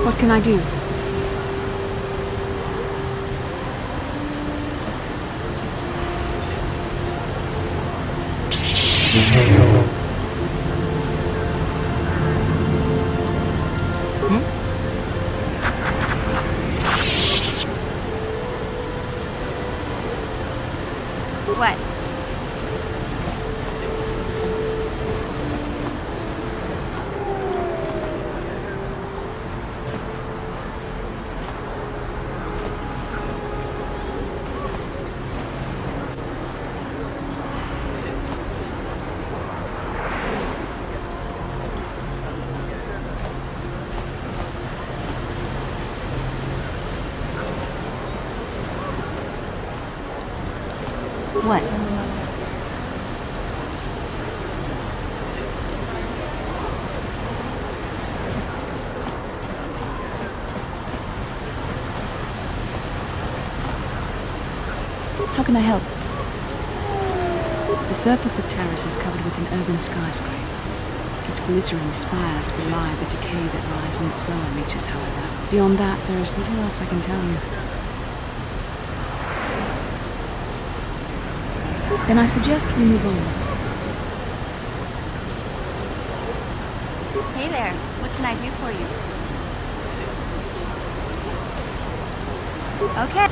What can I do? What? What? How can I help? The surface of Taris is covered with an urban skyscraper. Its glittering spires belie the decay that lies in its lower reaches, however. Beyond that, there is little else I can tell you. Then I suggest we move on. Hey there, what can I do for you? Okay.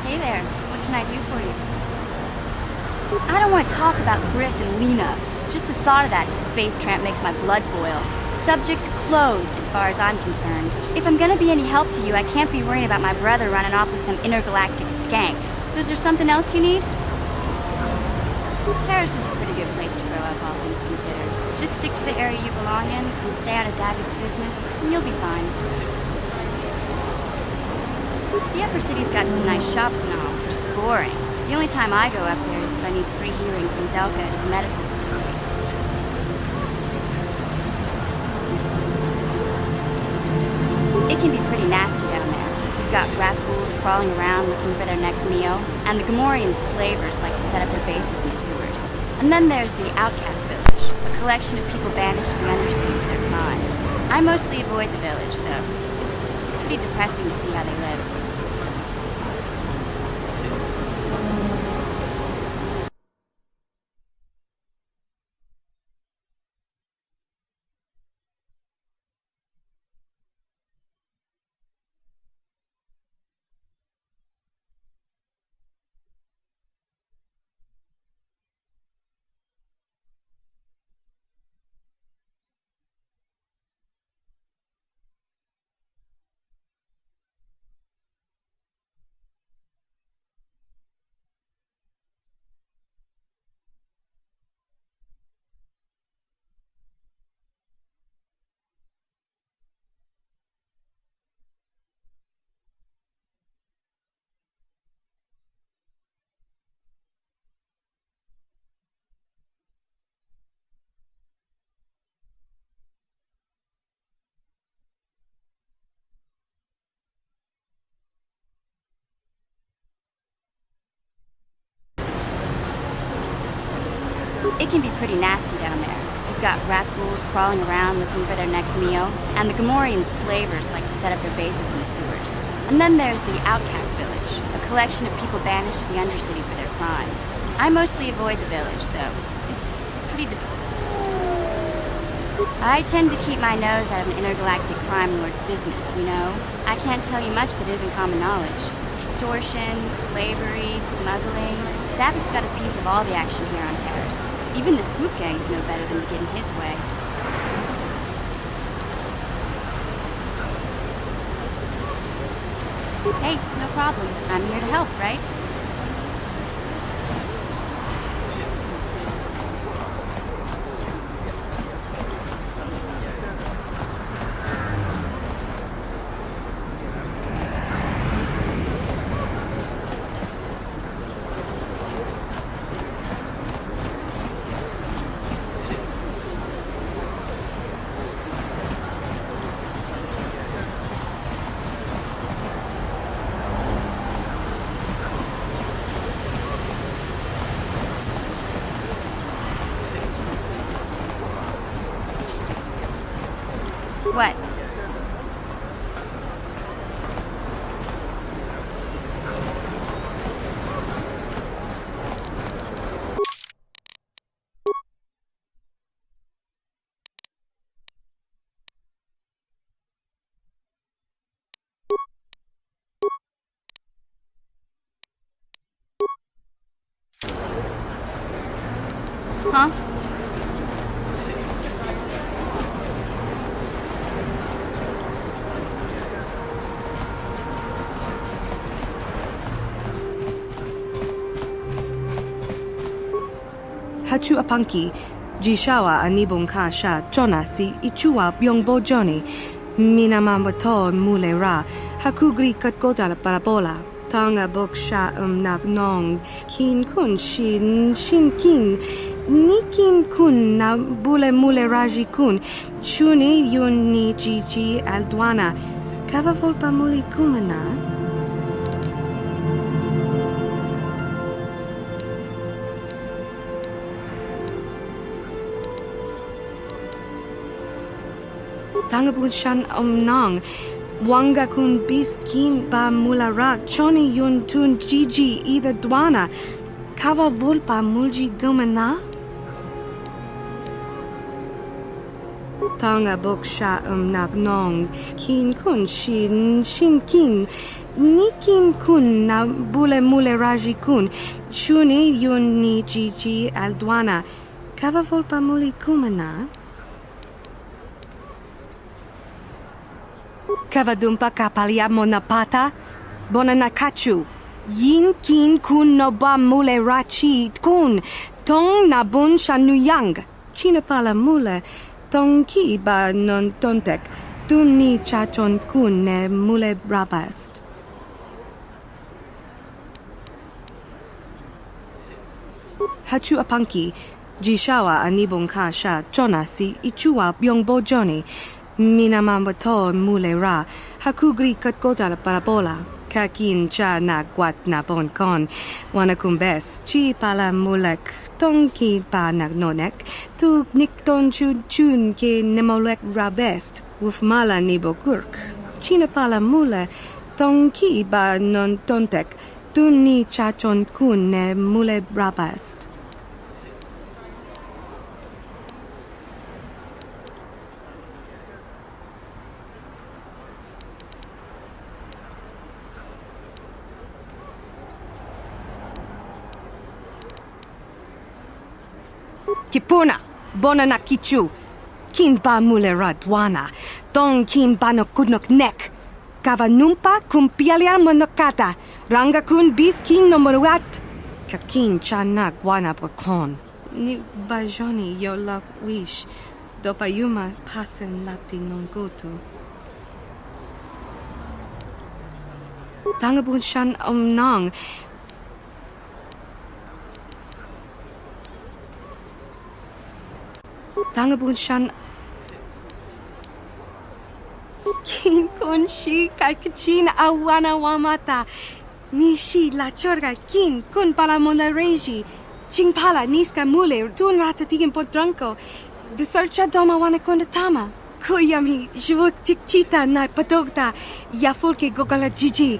Hey there, what can I do for you? I don't want to talk about Griff and Lena. Just the thought of that space tramp makes my blood boil. Subject's closed as far as I'm concerned. If I'm gonna be any help to you, I can't be worrying about my brother running off with some intergalactic skank. So is there something else you need? Taris is a pretty good place to grow up, all things considered. Just stick to the area you belong in and stay out of David's business, and you'll be fine. The upper city's got some nice shops and all, but it's boring. The only time I go up there is if I need free healing from Zelka at his medical facility. It can be pretty nasty down there. You've got rat ghouls crawling around looking for their next meal, and the Gamorrean slavers like to set up their bases in the sewers. And then there's the Outcast Village, a collection of people banished to the Undercity for their crimes. I mostly avoid the village, though. It's pretty depressing to see how they live. It can be pretty nasty down there. You've got rat ghouls crawling around looking for their next meal, and the Gamorrean slavers like to set up their bases in the sewers. And then there's the Outcast Village, a collection of people banished to the Undercity for their crimes. I mostly avoid the village, though. It's pretty I tend to keep my nose out of an intergalactic crime lord's business, you know? I can't tell you much that isn't common knowledge. Extortion, slavery, smuggling. David's got a piece of all the action here on Taris. Even the Swoop gangs know better than to get in his way. Hey, no problem. I'm here to help, right? What? Huh? Hachu apanki, jishawa anibon kasha chonasi ichua byongbo joni, minamambato mule ra, hakugri katkota la parabola, tanga boksha nak nong, kin kun shin kin, nikin kun na bule mule raji kun, chuni yun ni jiji aldwana, kava volpa muli kumana. Tangabun shan nang, wanga kun bis kin ba mulara, choni yun tun jiji either dwana, kava volpa mulji gumana? Tanga boksha nak nong, kin kun shin kin, nikin kun na bule mule raji kun, chuni yun ni jiji aldwana, kava volpa muli kumana? Kavadumpa kapaliamo na pata, bona nakachu, yin kin kun no ba mule rachi kun, tong na bun shanuyang, chinapala mule, tong ki ba non tontek, tun ni chachon kun ne mule rabast. Hachu apanki, jishawa anibon kasha chonasi ichua byongbo joni, minamambato mule ra, hakugri katkota la parabola, kakin cha na guat na bon kon, wanakumbes, chi pala mulek, tongki pa nagnonek, tu nikton chun ke nemolek rabest, wufmala nibo kurk. China pala mule, tongki ba non tontek, tu ni chachon kun ne mule rabast. Kipuna, bona na kichu, kin ba mule radwana, tong kin ba no kudnok nek, kava numpa kumpialia monokata, ranga kun bis kin no moruat, kakin chana guana bokon. Ni bajoni yo lak wish, dopayuma pasen lapti non gotu. Tangabun shan nang, Tangabun shan kin kun shi kakichin awana wamata nishi la chorga kin kun pala mona reji ching pala niska mule tun ratatigin potranko de searcha doma wana kondatama kuyami jvuk chikchita na patokta yafulke gogala jiji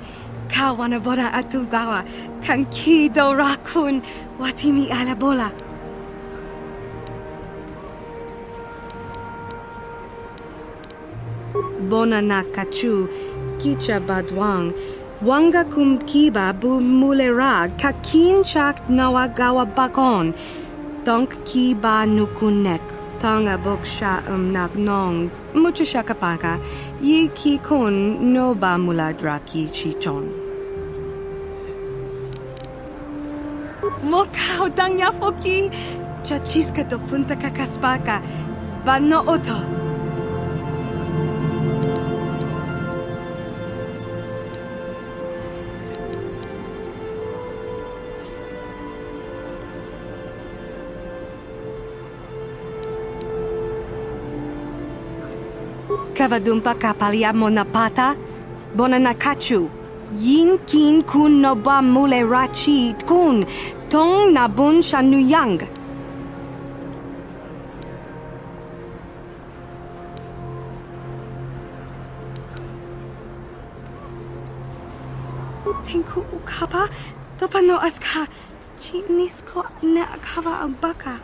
kawana bona atugawa kankido rakun watimi alabola. Bona na kachu, kicha badwang, wanga kum kiba bu mulera, kakin chak nawagawa bakon, donk kiba nukunek, Thanga bok sha nak nong. Mucho shakapaka. Yi ki kun no ba mula draki chichon. Mokao dangya foki. Chachiska to punta kakaspaka. Bano oto. Kavadumpa kapaliamo na pata, bona nakachu. Yin kin kun no ba mule rachi kun, tong nabun shanuyang. Tinku ukapa, topano aska, chinisko na akava ambaka.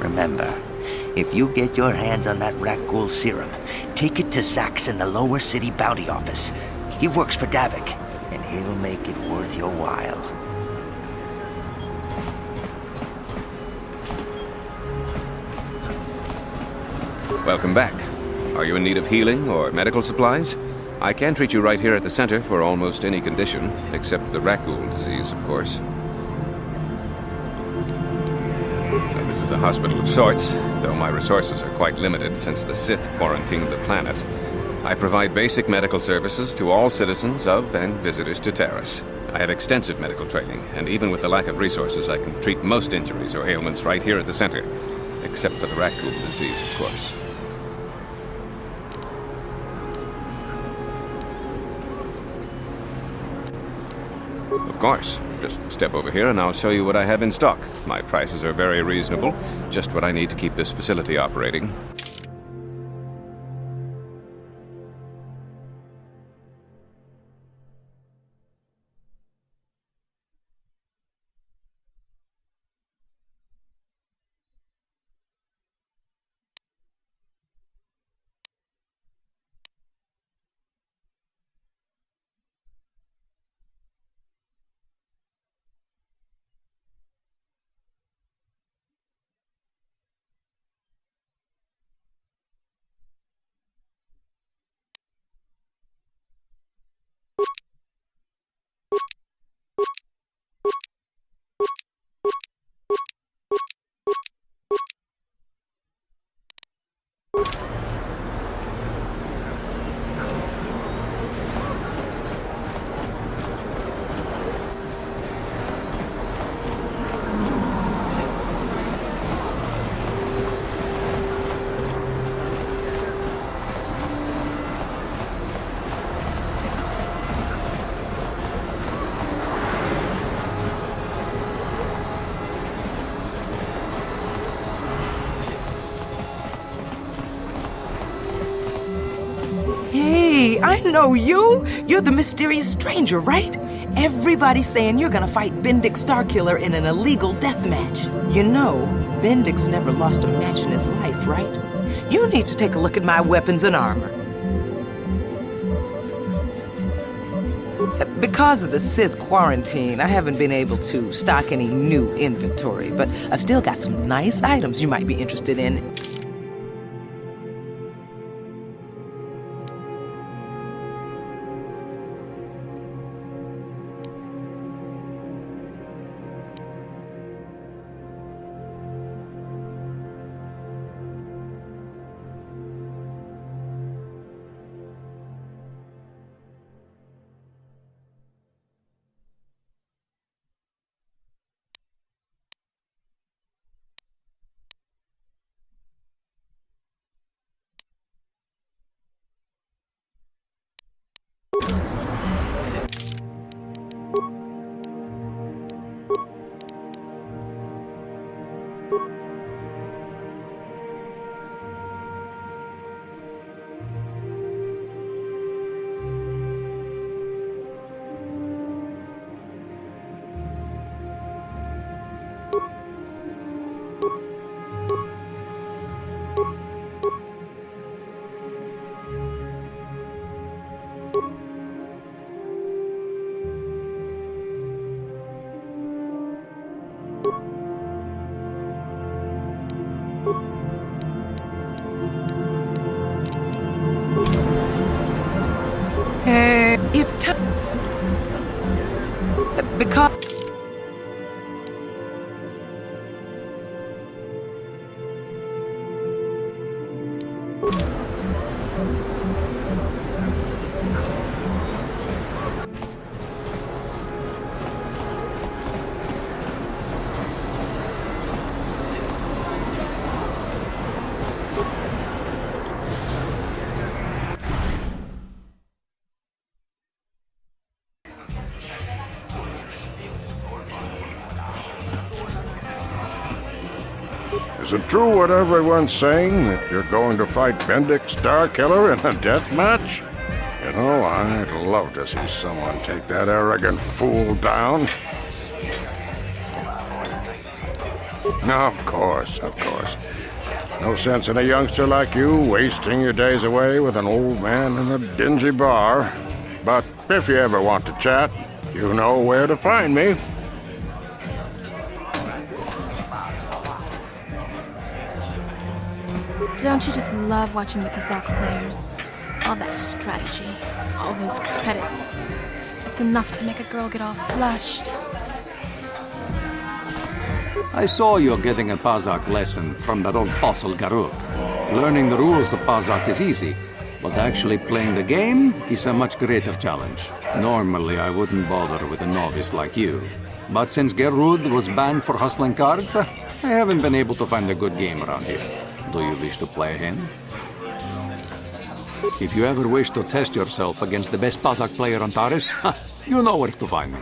Remember, if you get your hands on that Rakghoul serum, take it to Zax in the lower city bounty office. He works for Davik, and he'll make it worth your while. Welcome back. Are you in need of healing or medical supplies? I can treat you right here at the center for almost any condition, except the Rakghoul disease, of course. Now, this is a hospital of sorts, though my resources are quite limited since the Sith quarantined the planet. I provide basic medical services to all citizens of and visitors to Taris. I have extensive medical training, and even with the lack of resources, I can treat most injuries or ailments right here at the center. Except for the Rakghoul disease, of course. Of course. Just step over here and I'll show you what I have in stock. My prices are very reasonable. Just what I need to keep this facility operating. Hey, I know you! You're the mysterious stranger, right? Everybody's saying you're gonna fight Bendak Starkiller in an illegal death match. You know, Bendak's never lost a match in his life, right? You need to take a look at my weapons and armor. Because of the Sith quarantine, I haven't been able to stock any new inventory, but I've still got some nice items you might be interested in. Because... Is it true what everyone's saying, that you're going to fight Bendak Starkiller in a death match? You know, I'd love to see someone take that arrogant fool down. Of course, of course. No sense in a youngster like you wasting your days away with an old man in a dingy bar. But if you ever want to chat, you know where to find me. Don't you just love watching the Kazakh players? All that strategy, all those credits. It's enough to make a girl get all flushed. I saw you getting a Pazak lesson from that old fossil Garuk. Learning the rules of Pazak is easy, but actually playing the game is a much greater challenge. Normally, I wouldn't bother with a novice like you. But since Gerud was banned for hustling cards, I haven't been able to find a good game around here. Do you wish to play him? If you ever wish to test yourself against the best Pazak player on Taris, you know where to find me.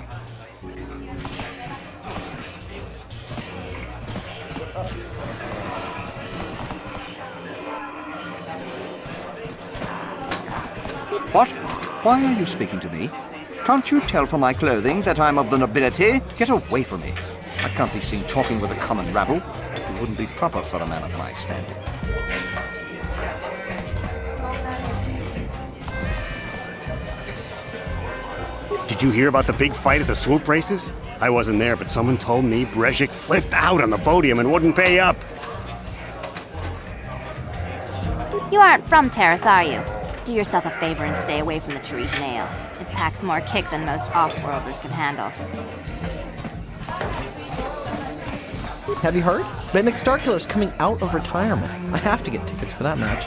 What? Why are you speaking to me? Can't you tell from my clothing that I'm of the nobility? Get away from me. I can't be seen talking with a common rabble. It wouldn't be proper for a man of my standing. Did you hear about the big fight at the Swoop Races? I wasn't there, but someone told me Brejik flipped out on the podium and wouldn't pay up. You aren't from Taris, are you? Do yourself a favor and stay away from the Tarisian ale. It packs more kick than most off-worlders can handle. Have you heard? Bendak Starkiller's coming out of retirement. I have to get tickets for that match.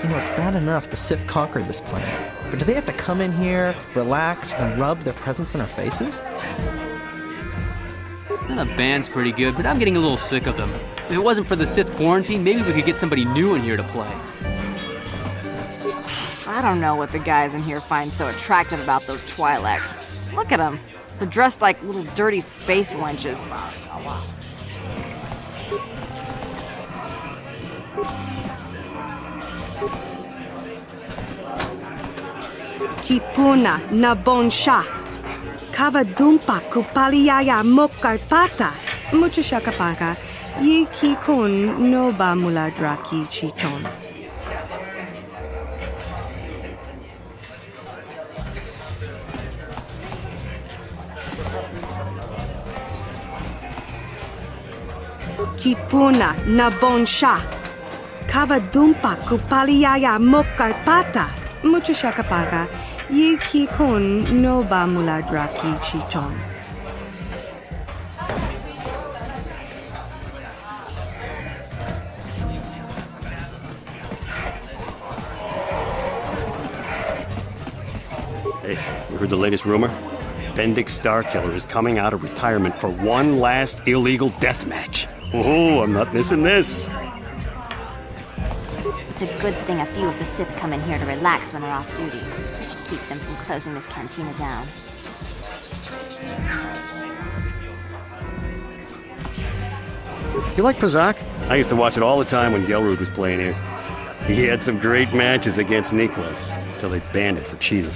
You know, it's bad enough the Sith conquered this planet, but do they have to come in here, relax, and rub their presence in our faces? The band's pretty good, but I'm getting a little sick of them. If it wasn't for the Sith quarantine, maybe we could get somebody new in here to play. I don't know what the guys in here find so attractive about those Twi'leks. Look at them. They're dressed like little dirty space wenches. Kipuna na bonsha. Kavadumpa kupaliaya mokarpata. Mucho shakapaka. Yi kikon no ba muladraki chichon. Kipuna na bonsha. Kavadumpa kupaliaya mokarpata. Mucho shakapaka. Yi kikon no ba muladraki chichon. Hey, you heard the latest rumor? Bendak Starkiller is coming out of retirement for one last illegal death match. Oh, I'm not missing this. It's a good thing a few of the Sith come in here to relax when they're off duty. It should keep them from closing this cantina down. You like Pazak? I used to watch it all the time when Gelrud was playing here. He had some great matches against Nicholas, till they banned him for cheating.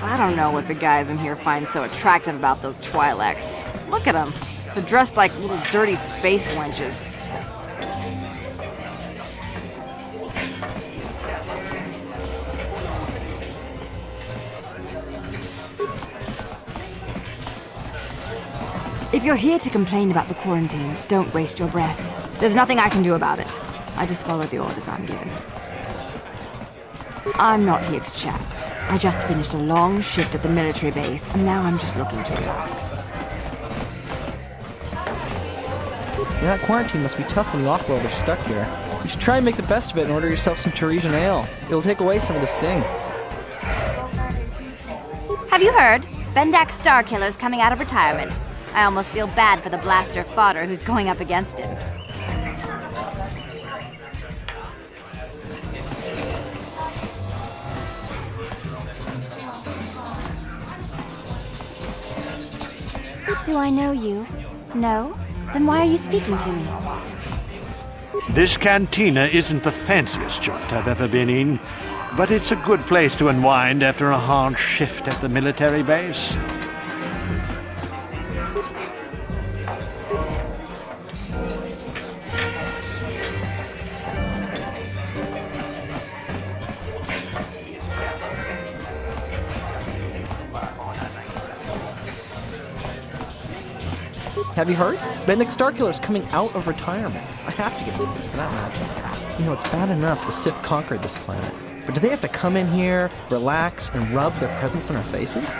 I don't know what the guys in here find so attractive about those Twi'leks. Look at them. They're dressed like little dirty space wenches. If you're here to complain about the quarantine, don't waste your breath. There's nothing I can do about it. I just follow the orders I'm given. I'm not here to chat. I just finished a long shift at the military base, and now I'm just looking to relax. Yeah, that quarantine must be tough when you off-world are stuck here. You should try and make the best of it and order yourself some Tarisian ale. It'll take away some of the sting. Have you heard? Bendak Starkiller's coming out of retirement. I almost feel bad for the blaster fodder who's going up against him. Do I know you? No? Then why are you speaking to me? This cantina isn't the fanciest joint I've ever been in, but it's a good place to unwind after a hard shift at the military base. Have you heard? Bendak Starkiller's coming out of retirement. I have to get tickets for that match. You know, it's bad enough the Sith conquered this planet, but do they have to come in here, relax, and rub their presence on our faces?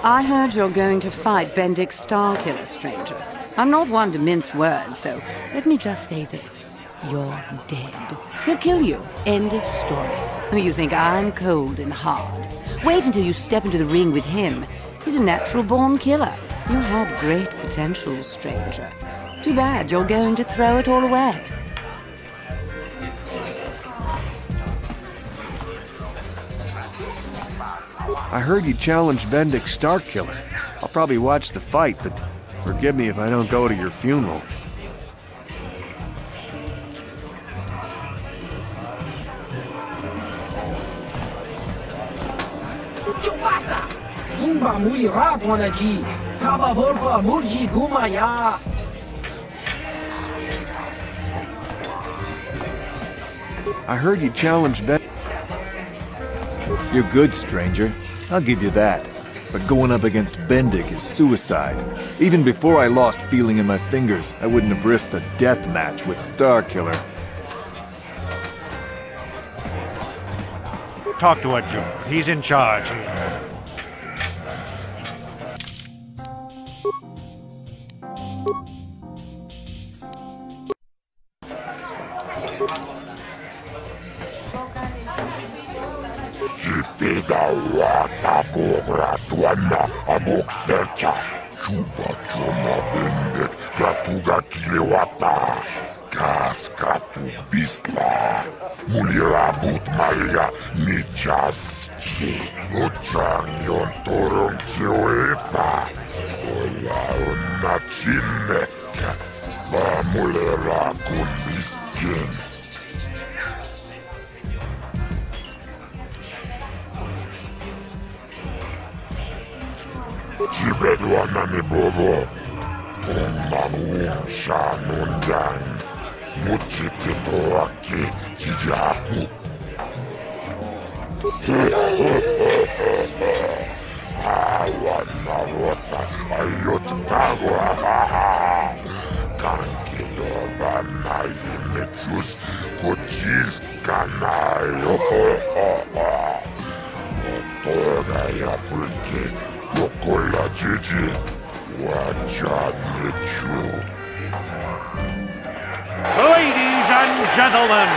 I heard you're going to fight Bendak Starkiller, stranger. I'm not one to mince words, so let me just say this. You're dead. He'll kill you. End of story. You think I'm cold and hard. Wait until you step into the ring with him. He's a natural-born killer. You had great potential, stranger. Too bad you're going to throw it all away. I heard you challenged Bendak Starkiller. I'll probably watch the fight, but forgive me if I don't go to your funeral. I heard you challenged Ben. You're good, stranger. I'll give you that. But going up against Bendak is suicide. Even before I lost feeling in my fingers, I wouldn't have risked a death match with Starkiller. Talk to Ajur. He's in charge here. Wata bogra tuana aboksecha chuba choma Bendak kratuga kilewata kaskatu bisla mulirabut maria nichaschi ochanyon toron chioeta ola onachineka va mulera kun biskin. Jibeduanani bobo. Tongmanung shanundang. Muchititoaki jijaku. Awan narota ayot tagwa. Kankido banayi mechus kochis kanayo. Motoga ya fulke yokola jiji wajan mechu. Ladies and gentlemen,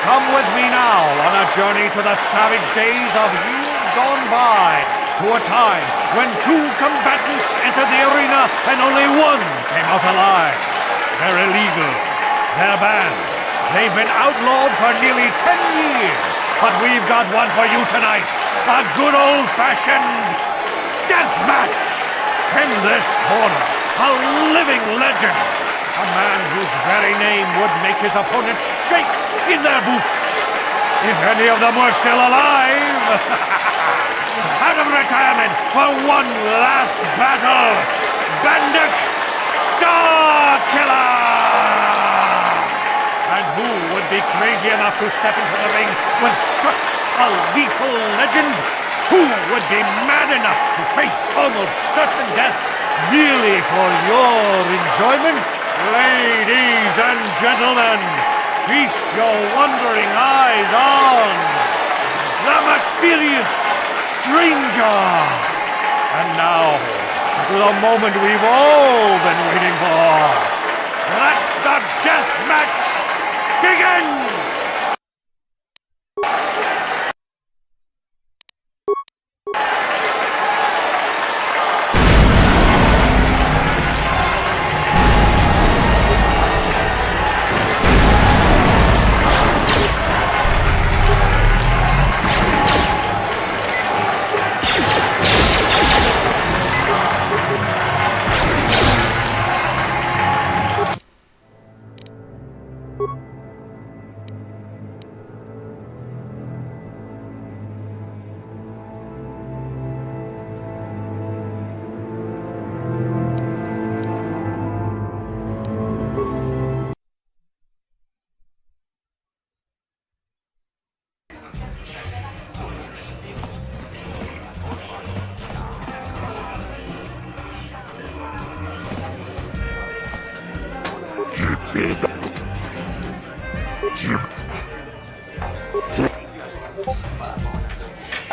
come with me now on a journey to the savage days of years gone by, to a time when two combatants entered the arena and only one came out alive. They're illegal. They're banned. They've been outlawed for nearly 10 years, but we've got one for you tonight. A good old-fashioned death match. In this corner, a living legend. A man whose very name would make his opponents shake in their boots. If any of them were still alive. Out of retirement for one last battle, Bendak Starkiller! And who would be crazy enough to step into the ring with such a lethal legend? Who would be mad enough to face almost certain death merely for your enjoyment? Ladies and gentlemen, feast your wondering eyes on the mysterious stranger. And now, the moment we've all been waiting for. Let the death match begin!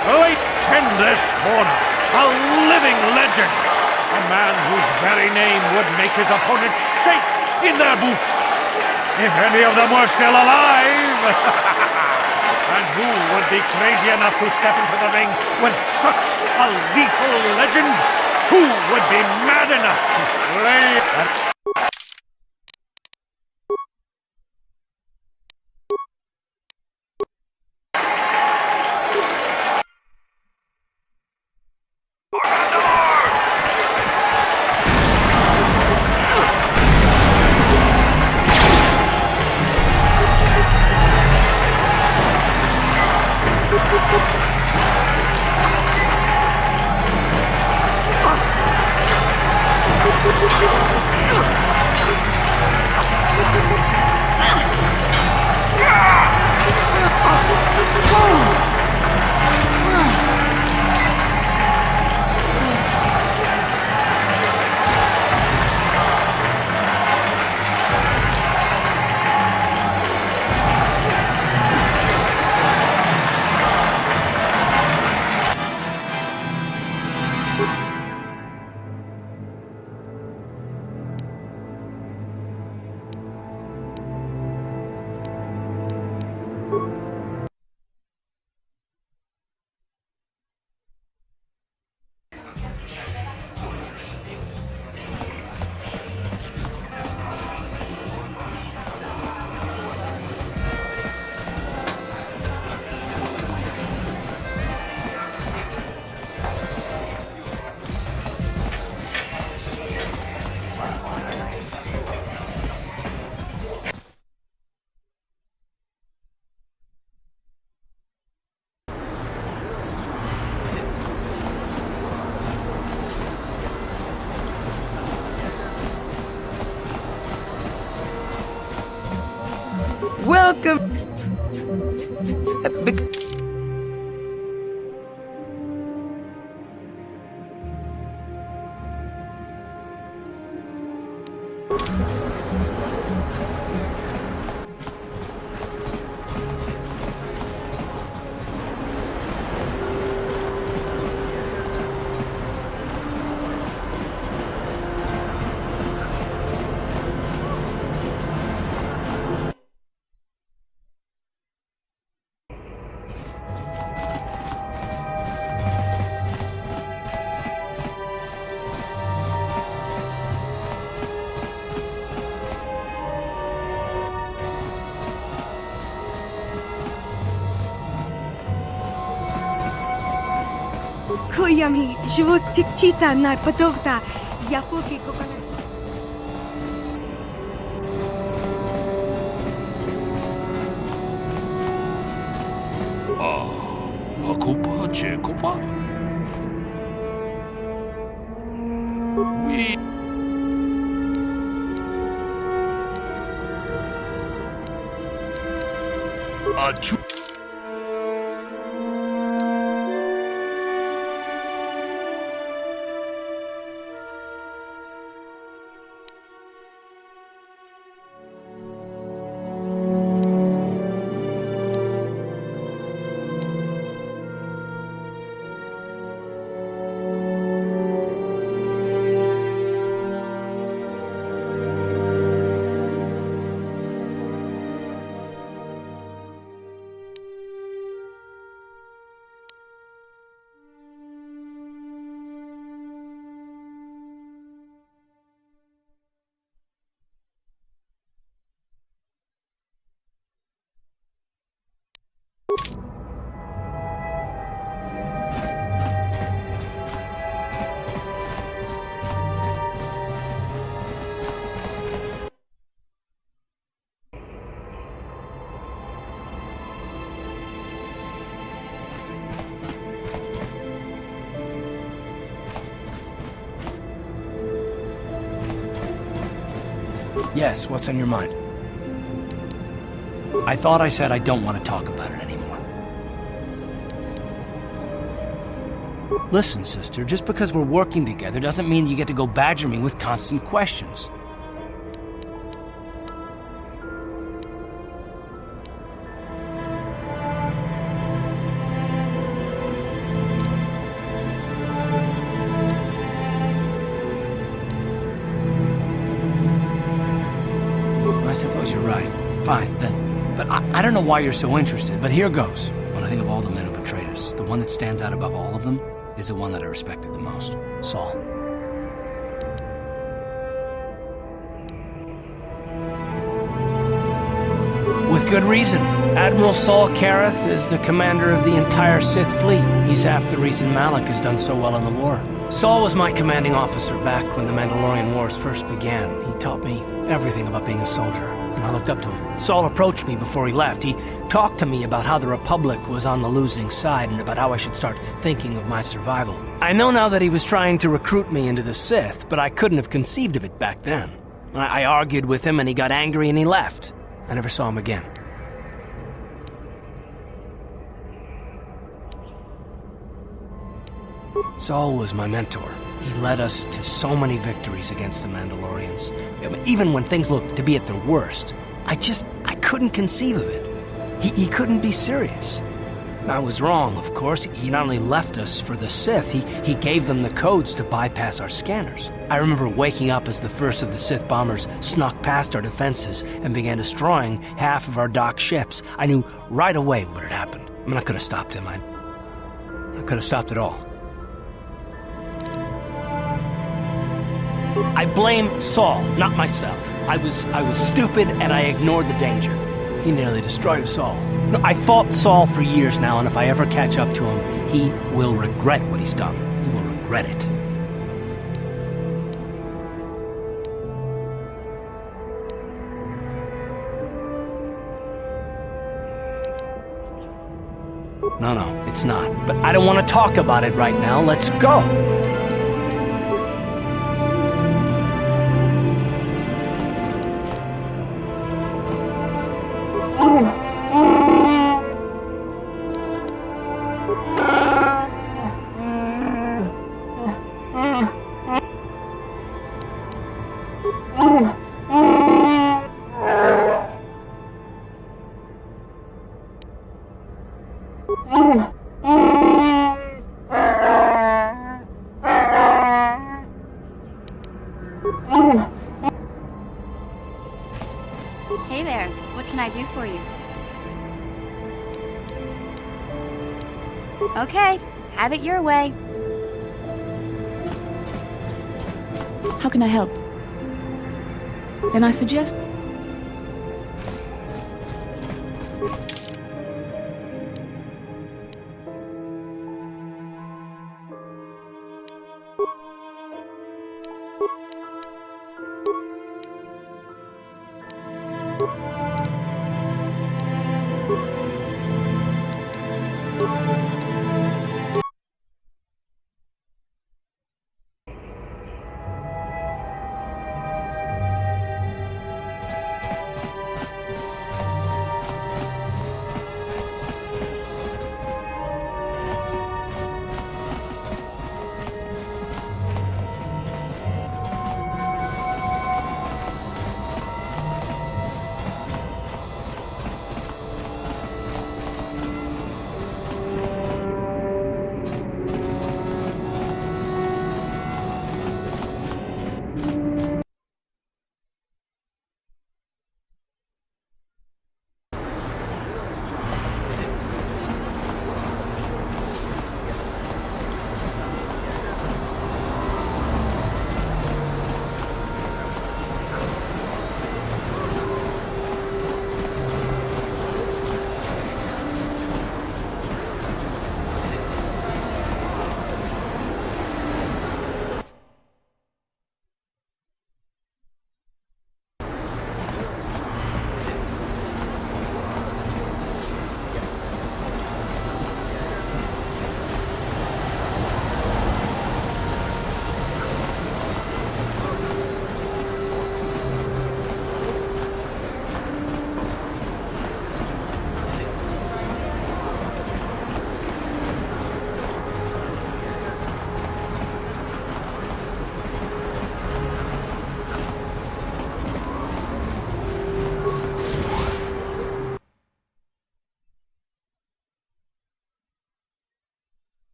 Right in this corner, a living legend. A man whose very name would make his opponents shake in their boots. If any of them were still alive. And who would be crazy enough to step into the ring with such a lethal legend? Who would be mad enough to slay... Welcome. Kuyami, Jvuk Chikchita na Padogta, Yafuki Kokonaki. Hakupa Jekopa. We. Achu. Yes, what's on your mind? I thought I said I don't want to talk about it anymore. Listen, sister, just because we're working together doesn't mean you get to go badger me with constant questions. I suppose you're right. Fine, then. But I don't know why you're so interested, but here goes. When I think of all the men who betrayed us, the one that stands out above all of them is the one that I respected the most. Saul. With good reason. Admiral Saul Kareth is the commander of the entire Sith fleet. He's half the reason Malak has done so well in the war. Saul was my commanding officer back when the Mandalorian Wars first began. He taught me everything about being a soldier, and I looked up to him. Saul approached me before he left. He talked to me about how the Republic was on the losing side and about how I should start thinking of my survival. I know now that he was trying to recruit me into the Sith, but I couldn't have conceived of it back then. I argued with him and he got angry and he left. I never saw him again. Saul was my mentor. He led us to so many victories against the Mandalorians. Even when things looked to be at their worst, I couldn't conceive of it. He couldn't be serious. I was wrong, of course. He not only left us for the Sith, he gave them the codes to bypass our scanners. I remember waking up as the first of the Sith bombers snuck past our defenses and began destroying half of our docked ships. I knew right away what had happened. I could have stopped him. I could have stopped it all. I blame Saul, not myself. I was stupid and I ignored the danger. He nearly destroyed us all. No, I fought Saul for years now, and if I ever catch up to him, he will regret what he's done. He will regret it. No, it's not. But I don't want to talk about it right now. Let's go! Hey there, what can I do for you? Okay, have it your way. How can I help? Then I suggest...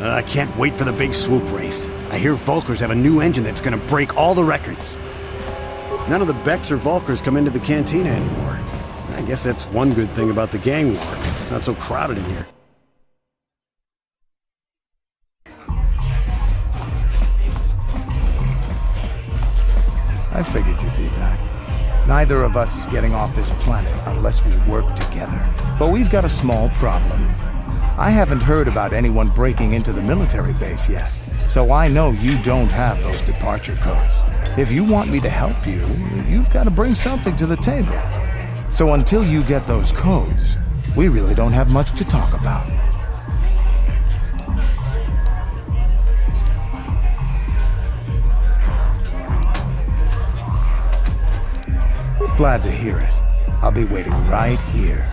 I can't wait for the big swoop race. I hear Vulkars have a new engine that's gonna break all the records. None of the Becks or Vulkars come into the cantina anymore. I guess that's one good thing about the gang war. It's not so crowded in here. I figured you'd be back. Neither of us is getting off this planet unless we work together. But we've got a small problem. I haven't heard about anyone breaking into the military base yet, so I know you don't have those departure codes. If you want me to help you, you've got to bring something to the table. So until you get those codes, we really don't have much to talk about. Glad to hear it. I'll be waiting right here.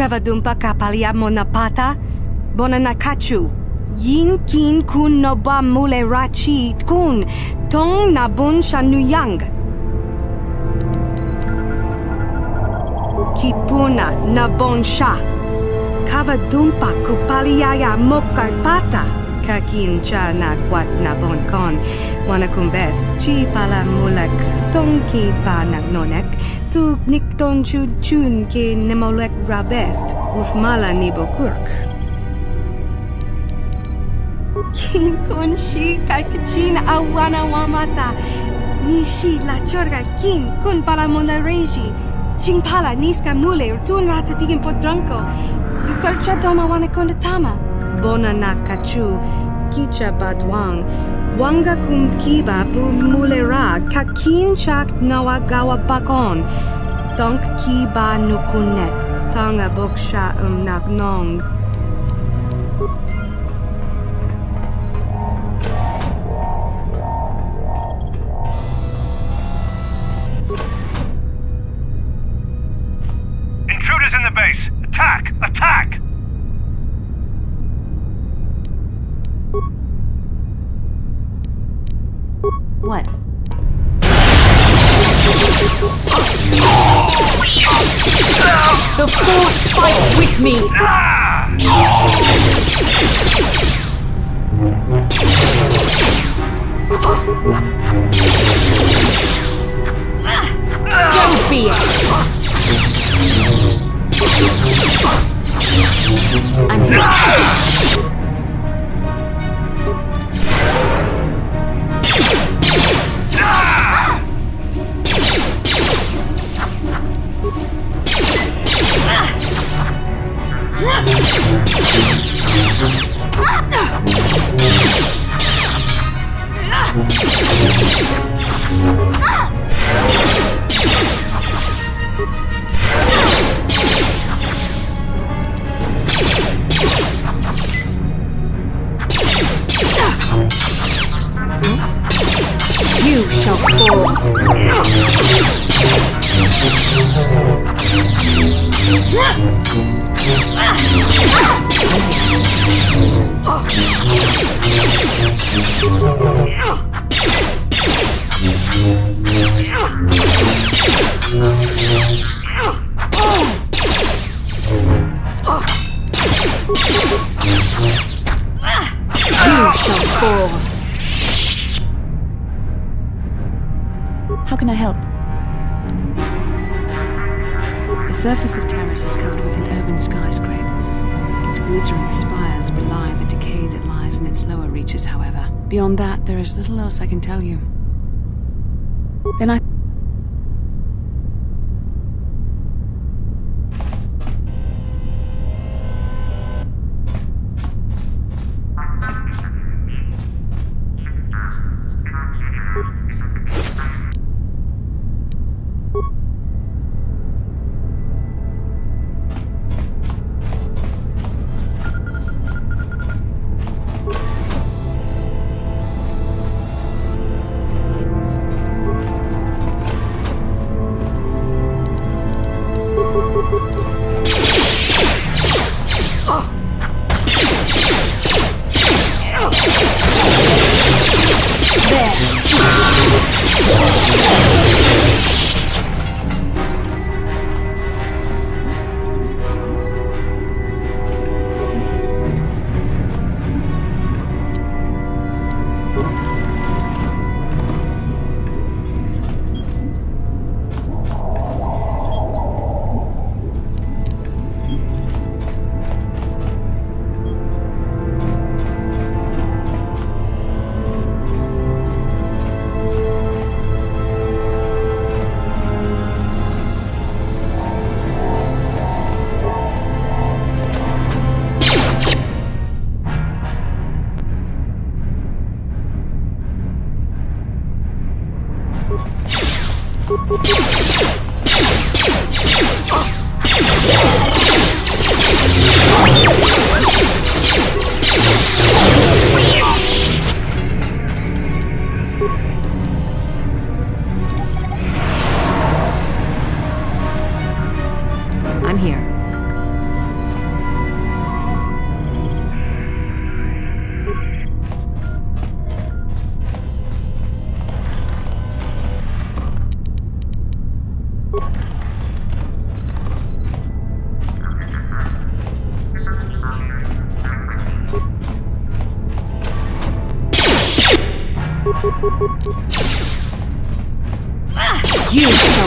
Kavadumpa kapalia monapata, bonanakachu. Yin kin kun noba mule rachi kun, tong nabun shanuyang. Kipuna nabon sha. Kavadumpa kupaliaya mokapata. Kakin cha na kwat nabon kon. Wanakumbes chi pala mulak tongki pa nagnonek. Tu nikton chun ki nemolek rabest. Ufmala nibokurk. Kin kun shi kakachin awana wamata. Nishi la chorga kin kun pala monareji. Ching pala niska mule tun ratatigin podranko. Sarcha toma wanakonda tama. Bona nakachu. Kicha badwang. Wanga kumkiba bu mulera. Kakin chak nawa gawa bakon. Donk kiba nukunek. Tanga boksha nagnong. Intruders in the base! Attack! Attack! What? The Force fights with me! So be it! I'm here. You shall fall. You shall fall. How can I help? The surface of Taris is covered with an urban skyscraper. Its glittering spires belie the decay that lies in its lower reaches, however. Beyond that, there is little else I can tell you. Then I... You so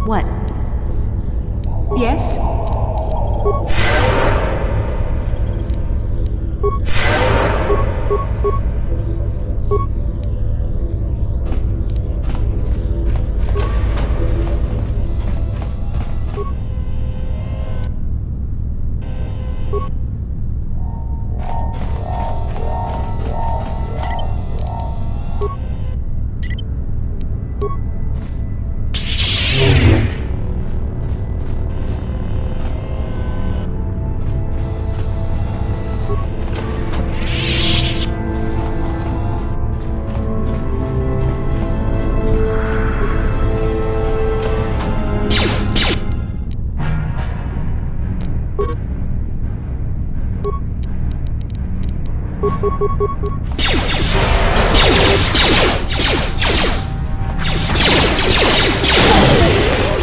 What? Yes?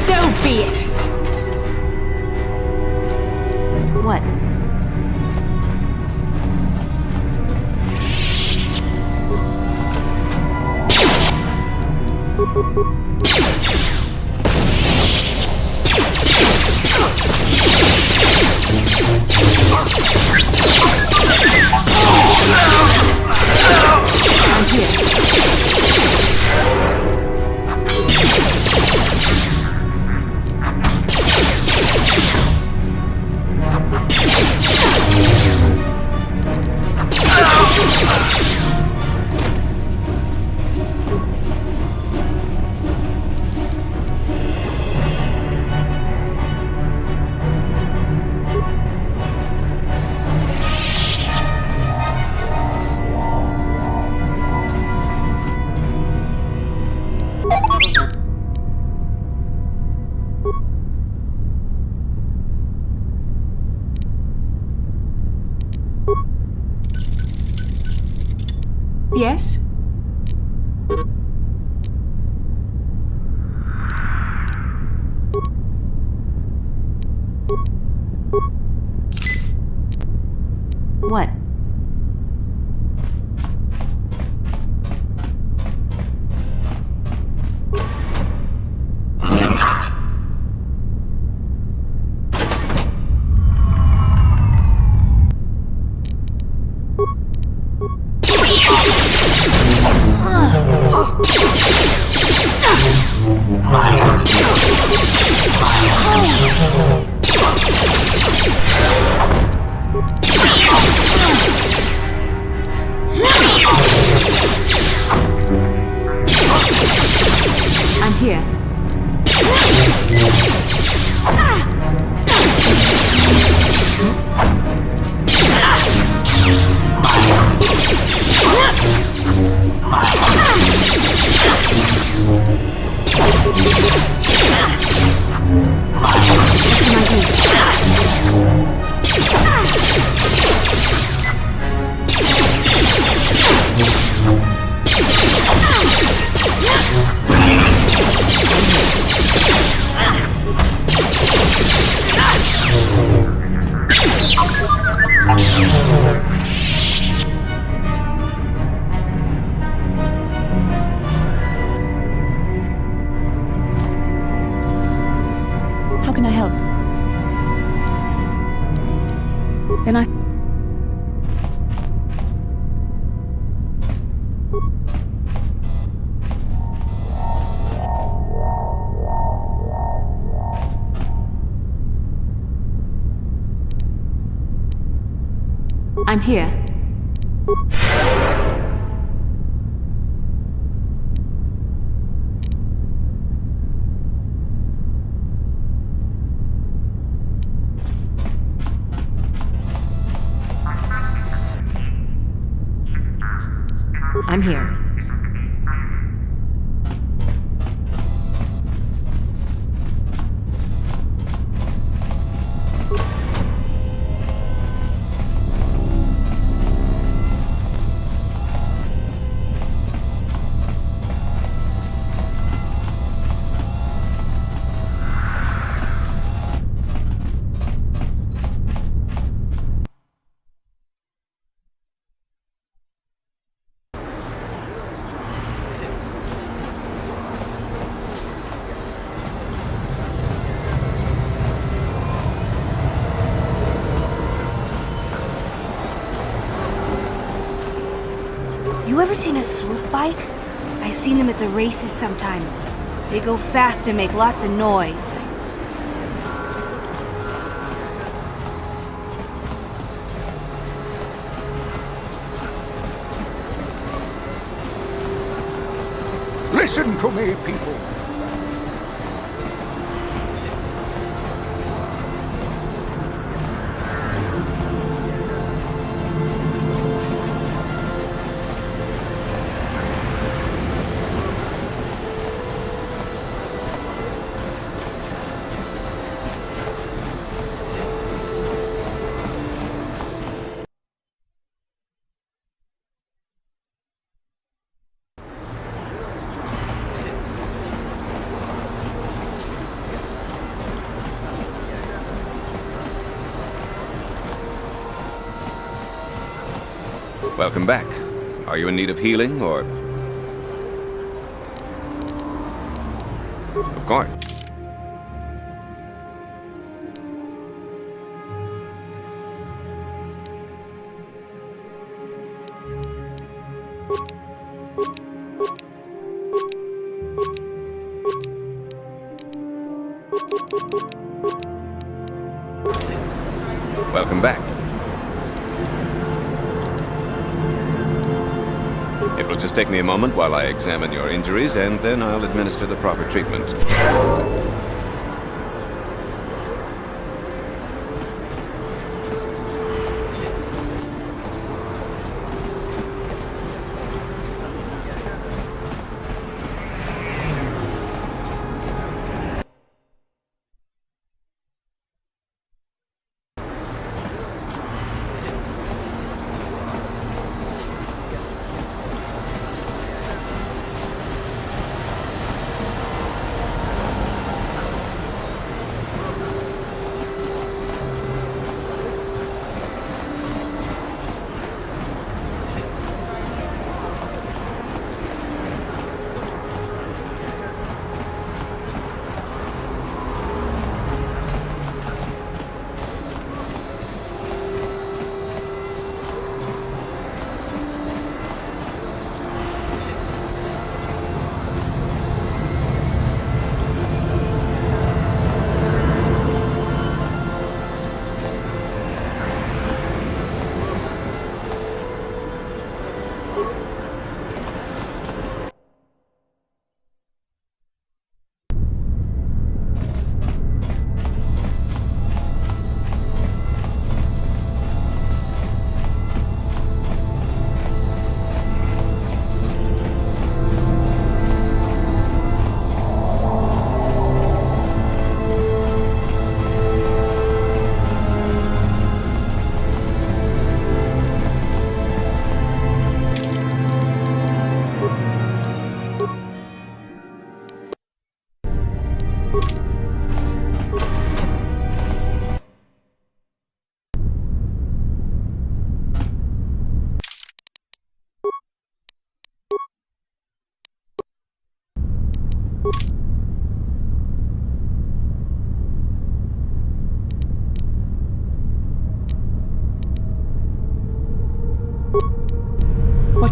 So be it. What? I'm here. How can I help? Then I'm here. I'm here. You ever seen a swoop bike? I seen them at the races sometimes. They go fast and make lots of noise. Listen to me, people. Welcome back. Are you in need of healing, or...? Of course. Welcome back. It will just take me a moment while I examine your injuries, and then I'll administer the proper treatment.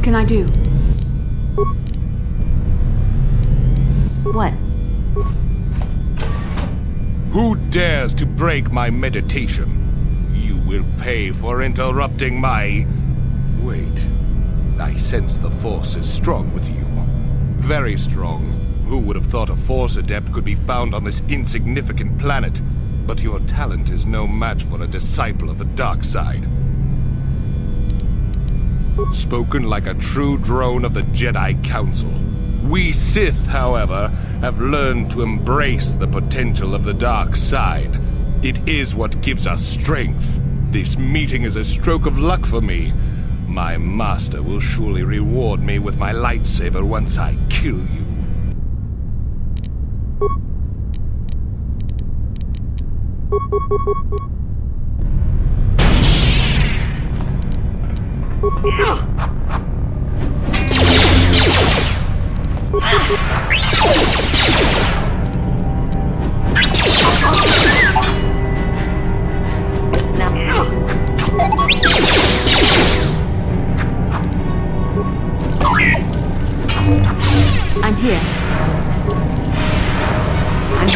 can I do? What? Who dares to break my meditation? You will pay for interrupting my... Wait. I sense the Force is strong with you. Very strong. Who would have thought a Force adept could be found on this insignificant planet? But your talent is no match for a disciple of the dark side. Spoken like a true drone of the Jedi Council. We Sith, however, have learned to embrace the potential of the dark side. It is what gives us strength. This meeting is a stroke of luck for me. My master will surely reward me with my lightsaber once I kill you. I'm here. I'm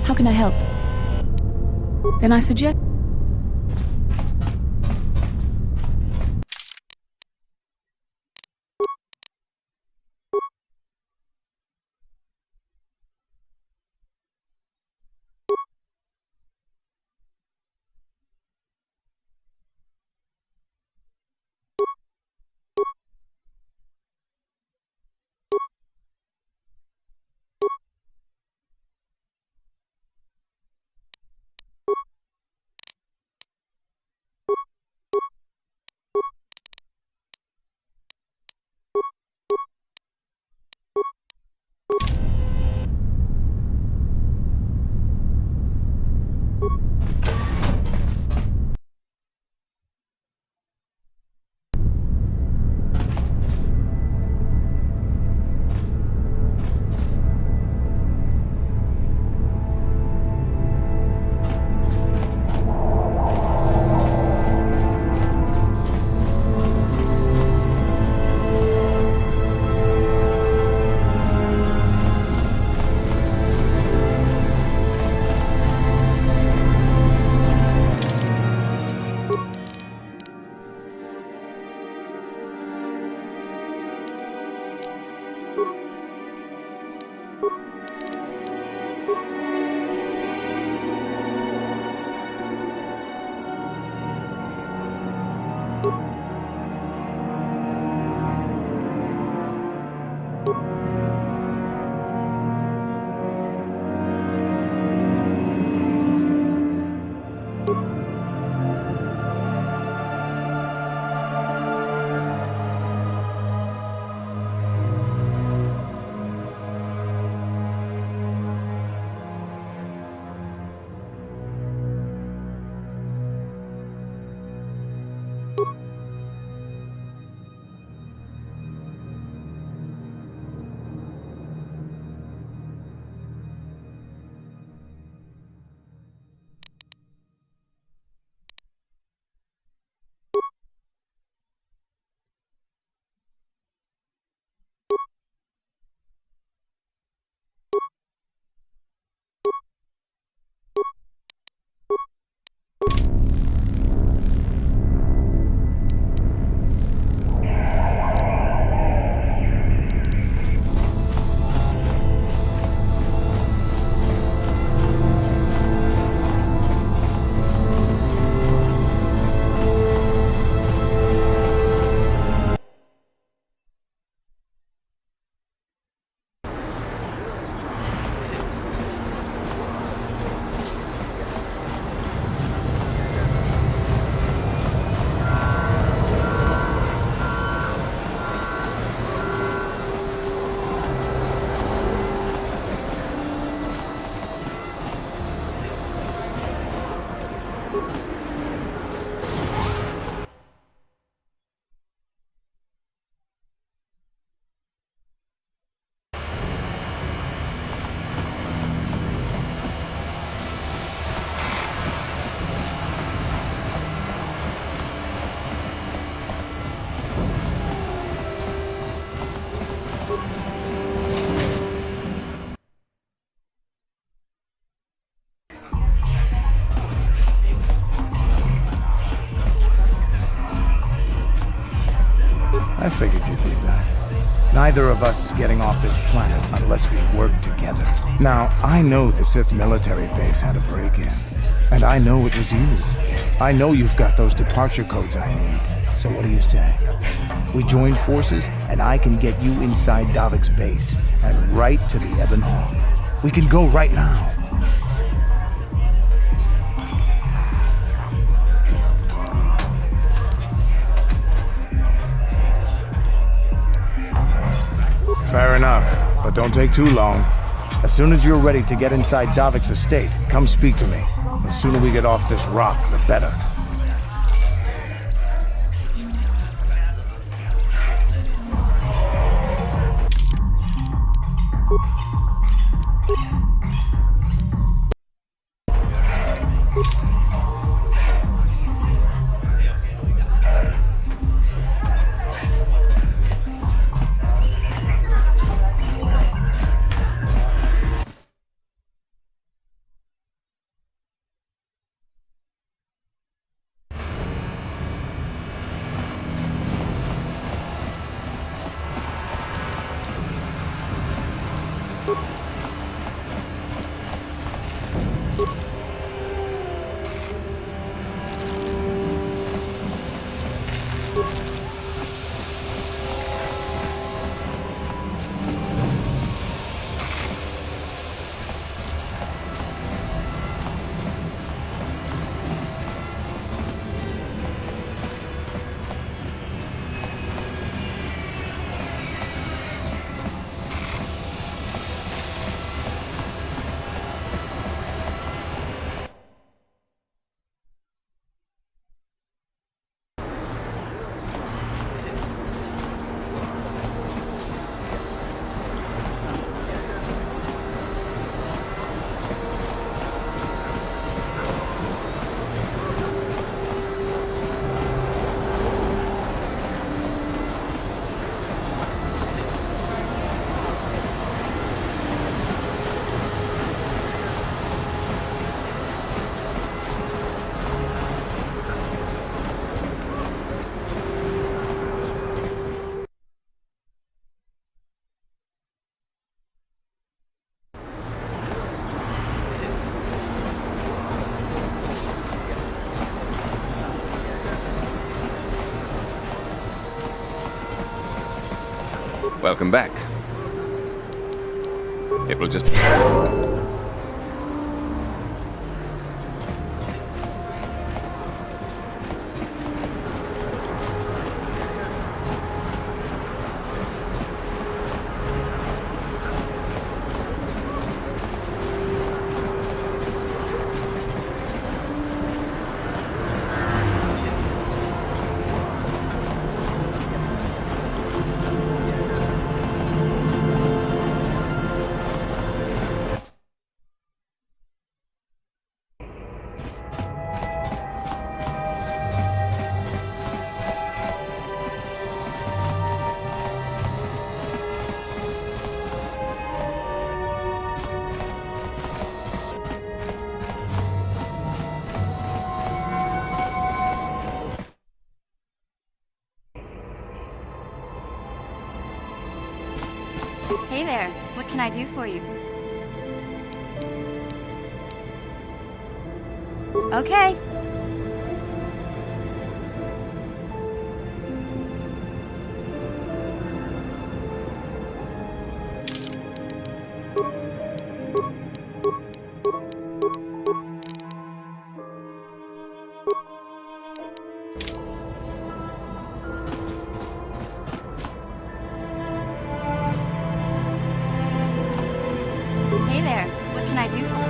How can I help? Then I suggest... I figured you'd be back. Neither of us is getting off this planet unless we work together. Now, I know the Sith military base had a break-in. And I know it was you. I know you've got those departure codes I need. So what do you say? We join forces, and I can get you inside Davik's base, and right to the Ebon Hall. We can go right now. Fair enough, but don't take too long. As soon as you're ready to get inside Davik's estate, come speak to me. The sooner we get off this rock, the better. Welcome back. It will just... Hey there, what can I do for you? Okay. Hey there, what can I do for you?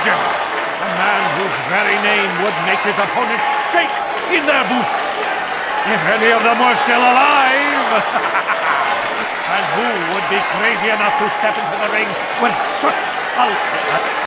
legend. A man whose very name would make his opponents shake in their boots. If any of them were still alive. And who would be crazy enough to step into the ring with such a...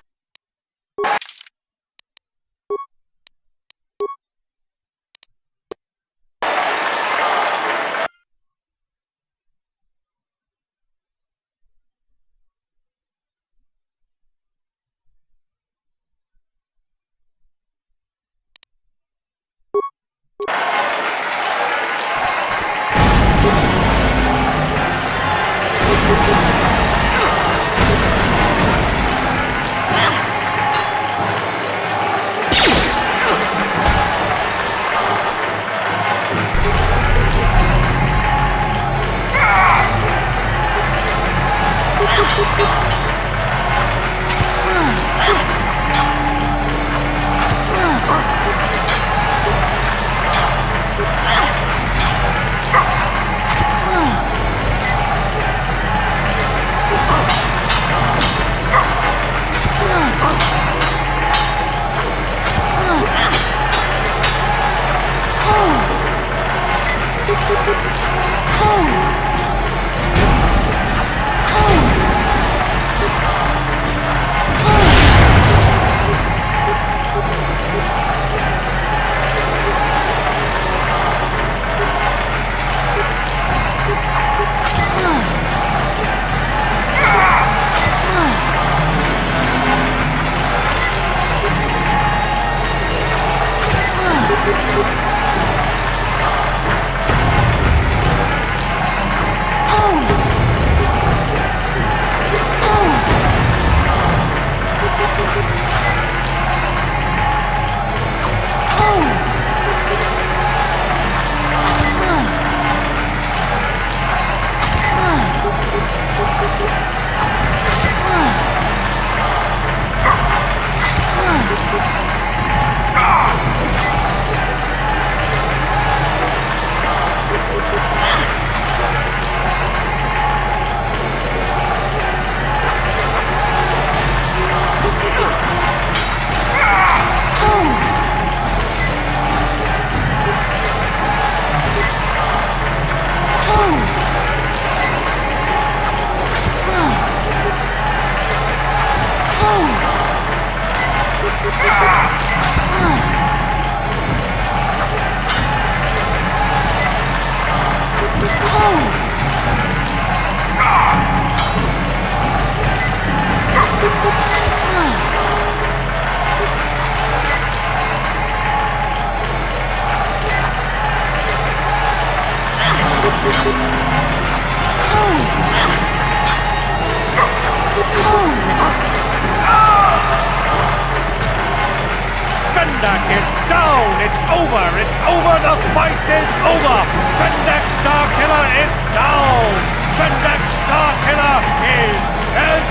Bendak is down! It's over! It's over! The fight is over! Bendak Starkiller is down! Bendak Starkiller is dead!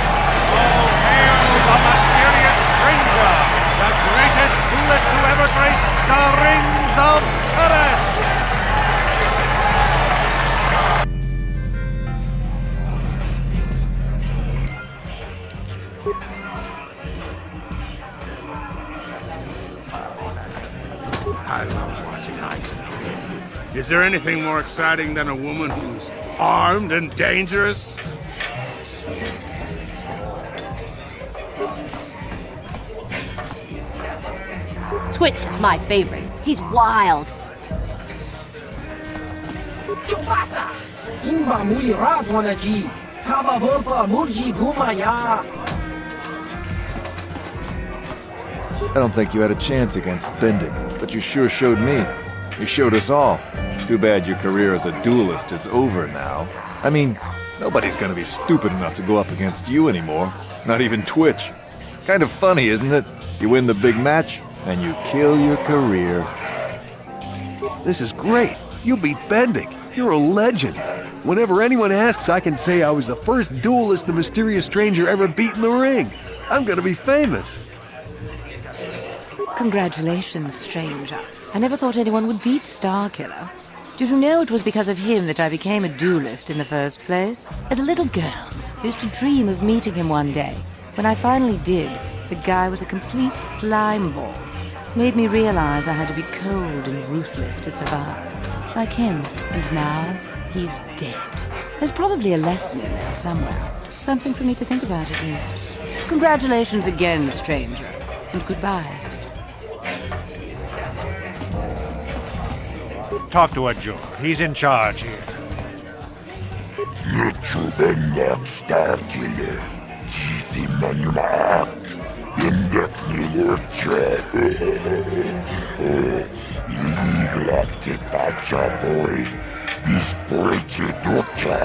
All hail the mysterious stranger! The greatest duelist to ever grace the rings of Taris! I love watching Eisenhower. Is there anything more exciting than a woman who's armed and dangerous? Twitch is my favorite. He's wild. ¿Qué pasa? Kimba muy radwanaji. Kama volpa murji gumaya. I don't think you had a chance against Bendak, but you sure showed me. You showed us all. Too bad your career as a duelist is over now. I mean, nobody's gonna be stupid enough to go up against you anymore. Not even Twitch. Kind of funny, isn't it? You win the big match, and you kill your career. This is great. You beat Bendak. You're a legend. Whenever anyone asks, I can say I was the first duelist the mysterious stranger ever beat in the ring. I'm gonna be famous. Congratulations, stranger. I never thought anyone would beat Starkiller. Did you know it was because of him that I became a duelist in the first place? As a little girl, I used to dream of meeting him one day. When I finally did, The guy was a complete slime ball. Made me realize I had to be cold and ruthless to survive. Like him, and now he's dead. There's probably a lesson in there somewhere. Something for me to think about, at least. Congratulations again, stranger. And goodbye. Talk to Ajur. He's in charge here. Bendak Starkiller. Jiti Manumak. Bendak Nilurcha. Liglapte Pachaboy. Dispoiche Ducha.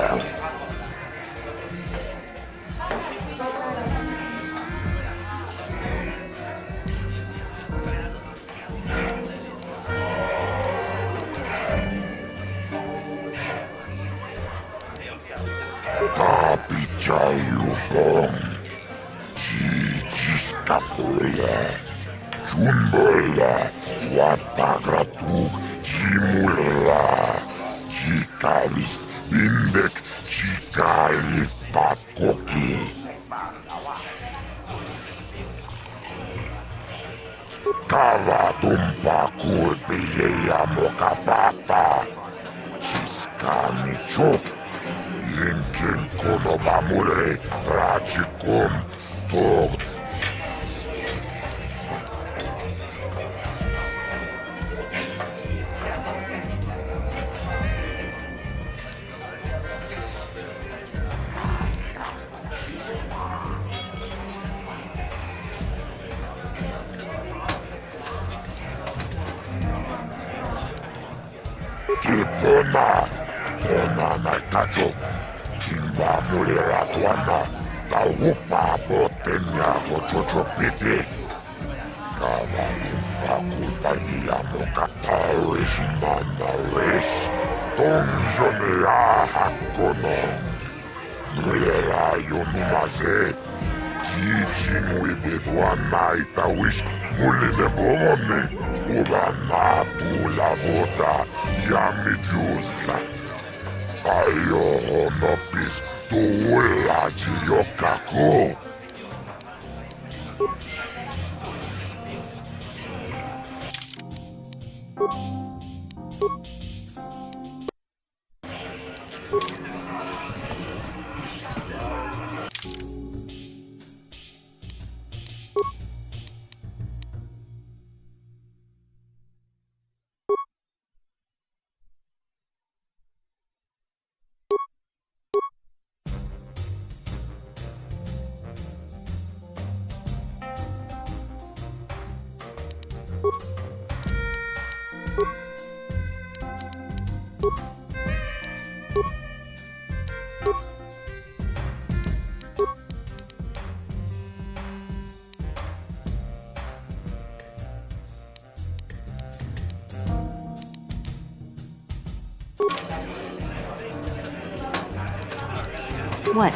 Ebon, Scapula, Jumbola, Wapagratu, Jimula, Taris, Bendak, Chikalif Pakoki. Kavatumpa Kurbiya Mokapata, Chiskani Chok. Linkin Konobamure Rajikum Tog. Kipona, Ona Naikacho. Kimba mulera tuana, taupa botenya gochochopiti. Kavalumpa kulpalia mokataris manaris. Tonjonea hakonon. Mulera yonumaze. Jijin wibedwana itawish mulimebomone. Ulana tula voda yamijusa. Ayo no pistola de Yokaku. What?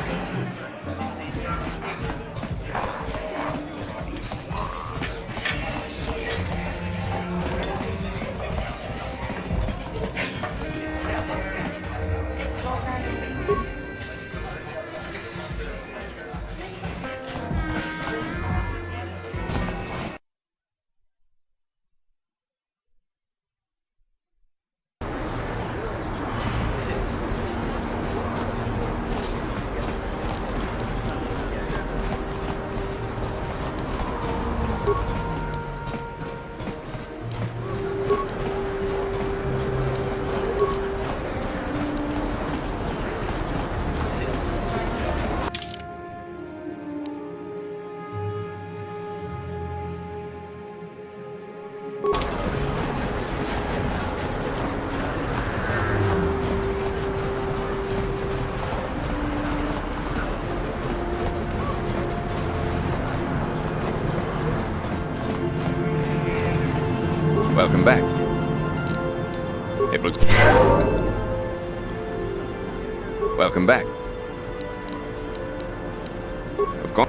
Welcome back. It looks... Welcome back. Of course.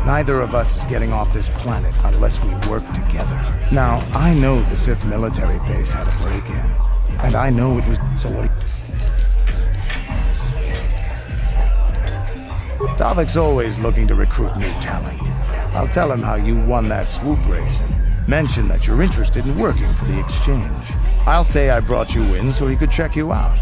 Neither of us is getting off this planet unless we work together. Now, I know the Sith military base had a break-in, and I know it was... So what... Davik's always looking to recruit new talent. I'll tell him how you won that swoop race and mention that you're interested in working for the exchange. I'll say I brought you in so he could check you out.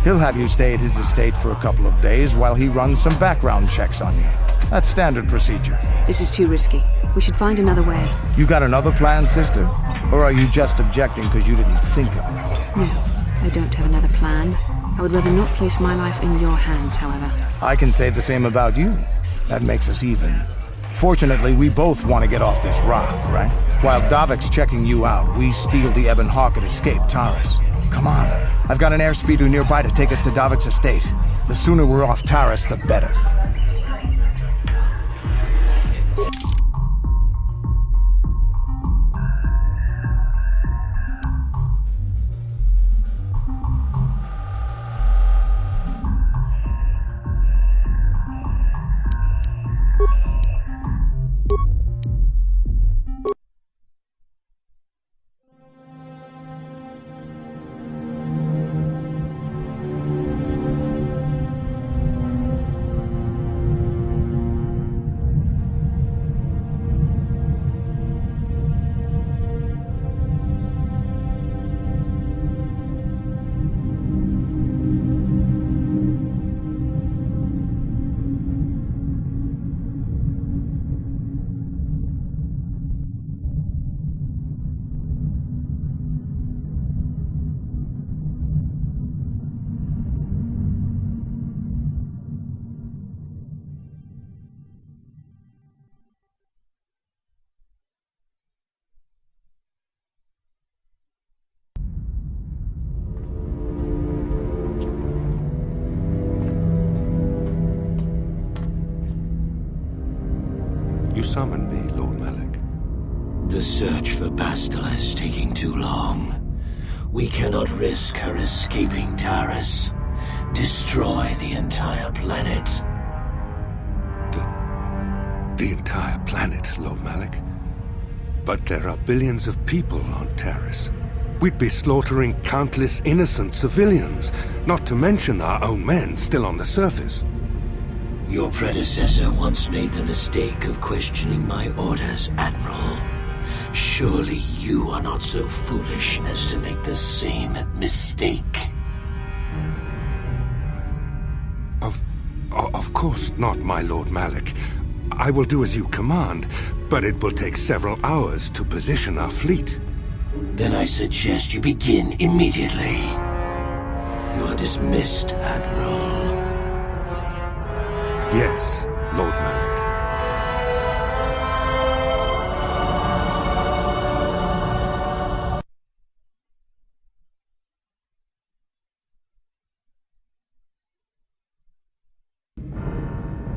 He'll have you stay at his estate for a couple of days while he runs some background checks on you. That's standard procedure. This is too risky. We should find another way. You got another plan, sister? Or are you just objecting because you didn't think of it? No, I don't have another plan. I would rather not place my life in your hands, however. I can say the same about you. That makes us even. Fortunately, we both want to get off this rock, right? While Davik's checking you out, we steal the Ebon Hawk and escape Taris. Come on. I've got an airspeeder nearby to take us to Davik's estate. The sooner we're off Taris, the better. You summoned me, Lord Malak. The search for Bastila is taking too long. We cannot risk her escaping Taris. Destroy the entire planet. The entire planet, Lord Malak? But there are billions of people on Taris. We'd be slaughtering countless innocent civilians, not to mention our own men still on the surface. Your predecessor once made the mistake of questioning my orders, Admiral. Surely you are not so foolish as to make the same mistake. Of course not, my Lord Malak. I will do as you command, but it will take several hours to position our fleet. Then I suggest you begin immediately. You are dismissed, Admiral. Yes, Lord Malak.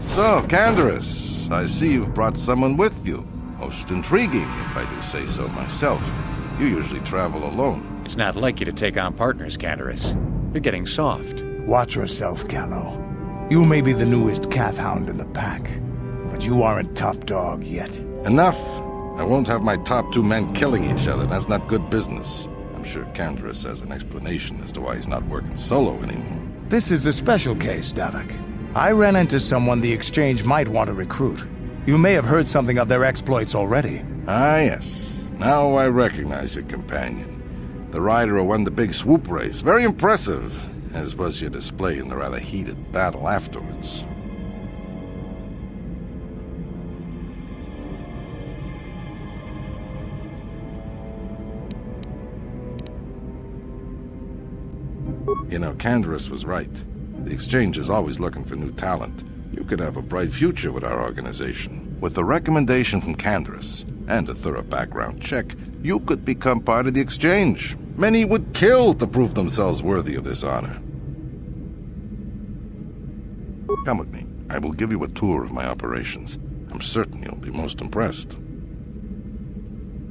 So, Candaris, I see you've brought someone with you. Most intriguing, if I do say so myself. You usually travel alone. It's not like you to take on partners, Candaris. You're getting soft. Watch yourself, Callow. You may be the newest Cath Hound in the pack, but you aren't top dog yet. Enough! I won't have my top two men killing each other. That's not good business. I'm sure Candaris has an explanation as to why he's not working solo anymore. This is a special case, Davik. I ran into someone the Exchange might want to recruit. You may have heard something of their exploits already. Ah, yes. Now I recognize your companion. The rider who won the big swoop race. Very impressive, as was your display in the rather heated battle afterwards. You know, Candaris was right. The Exchange is always looking for new talent. You could have a bright future with our organization. With a recommendation from Candaris and a thorough background check, you could become part of the Exchange. Many would kill to prove themselves worthy of this honor. Come with me. I will give you a tour of my operations. I'm certain you'll be most impressed.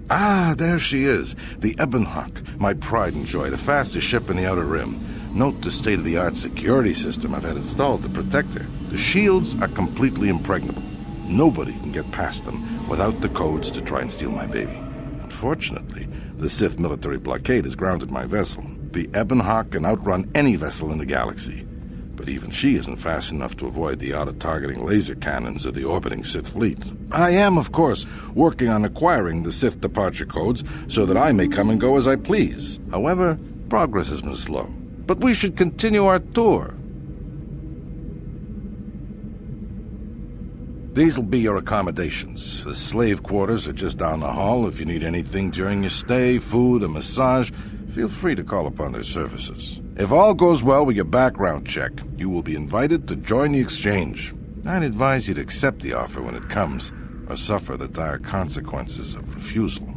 Ah, there she is. The Ebon Hawk, my pride and joy, the fastest ship in the Outer Rim. Note the state-of-the-art security system I've had installed to protect her. The shields are completely impregnable. Nobody can get past them without the codes to try and steal my baby. Unfortunately, the Sith military blockade has grounded my vessel. The Ebon can outrun any vessel in the galaxy, but even she isn't fast enough to avoid the auto-targeting laser cannons of the orbiting Sith fleet. I am, of course, working on acquiring the Sith departure codes so that I may come and go as I please. However, progress has been slow. But we should continue our tour. These will be your accommodations. The slave quarters are just down the hall. If you need anything during your stay, food, a massage, feel free to call upon their services. If all goes well with your background check, you will be invited to join the exchange. I'd advise you to accept the offer when it comes, or suffer the dire consequences of refusal.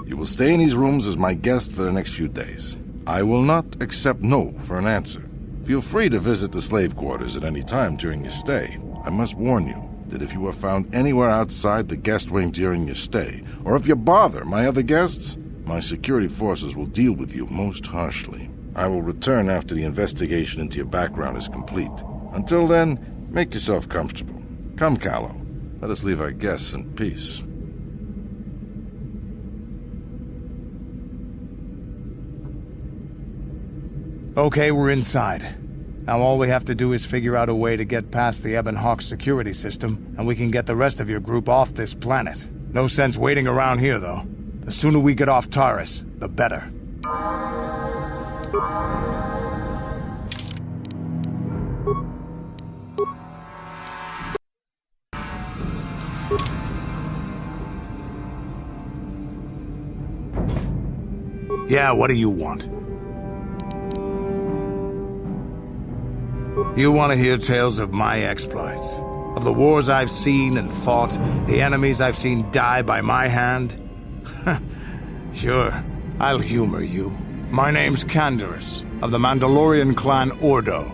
You will stay in these rooms as my guest for the next few days. I will not accept no for an answer. Feel free to visit the slave quarters at any time during your stay. I must warn you that if you are found anywhere outside the guest wing during your stay, or if you bother my other guests, my security forces will deal with you most harshly. I will return after the investigation into your background is complete. Until then, make yourself comfortable. Come, Callow. Let us leave our guests in peace. Okay, we're inside. Now all we have to do is figure out a way to get past the Ebon Hawk's security system, and we can get the rest of your group off this planet. No sense waiting around here, though. The sooner we get off Taris, the better. Yeah, what do you want? You want to hear tales of my exploits? Of the wars I've seen and fought, the enemies I've seen die by my hand? Sure, I'll humor you. My name's Canderous, of the Mandalorian clan Ordo.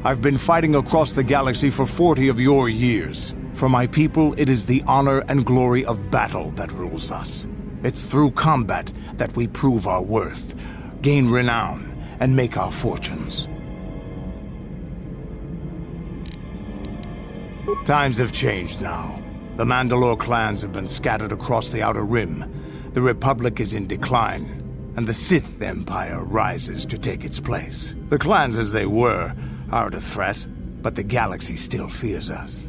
I've been fighting across the galaxy for 40 of your years. For my people, it is the honor and glory of battle that rules us. It's through combat that we prove our worth, gain renown, and make our fortunes. Times have changed now. The Mandalore clans have been scattered across the Outer Rim. The Republic is in decline, and the Sith Empire rises to take its place. The clans as they were aren't a threat, but the galaxy still fears us.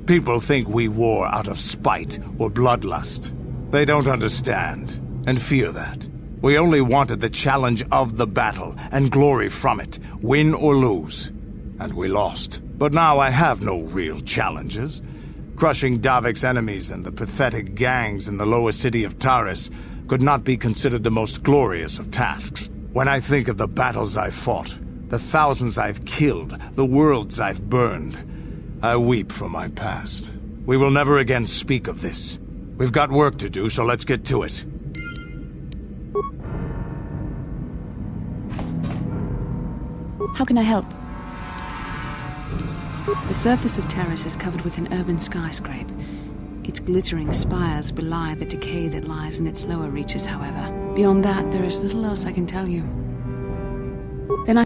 People think we war out of spite or bloodlust. They don't understand, and fear that. We only wanted the challenge of the battle, and glory from it, win or lose. And we lost. But now I have no real challenges. Crushing Davik's enemies and the pathetic gangs in the lower city of Taris could not be considered the most glorious of tasks. When I think of the battles I've fought, the thousands I've killed, the worlds I've burned, I weep for my past. We will never again speak of this. We've got work to do, so let's get to it. How can I help? The surface of Taris is covered with an urban skyscrape. Its glittering spires belie the decay that lies in its lower reaches, however. Beyond that, there is little else I can tell you. Then I...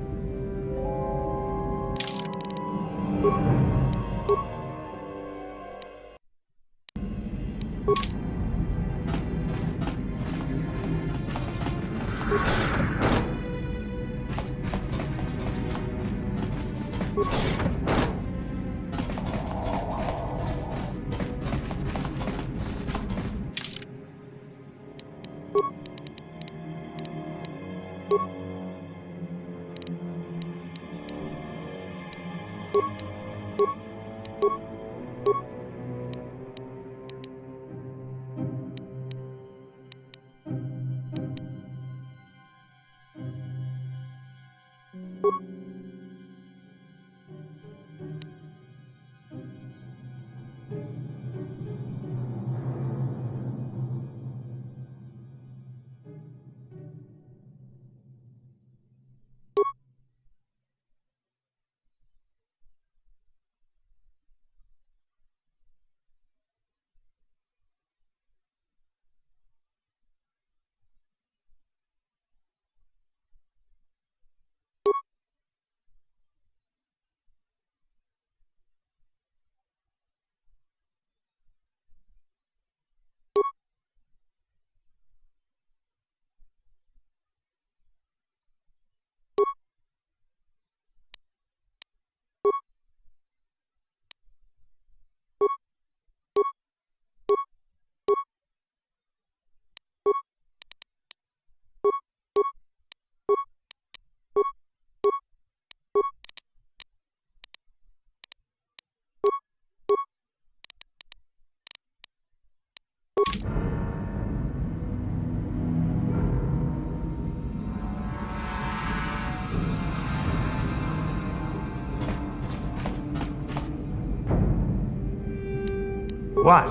What?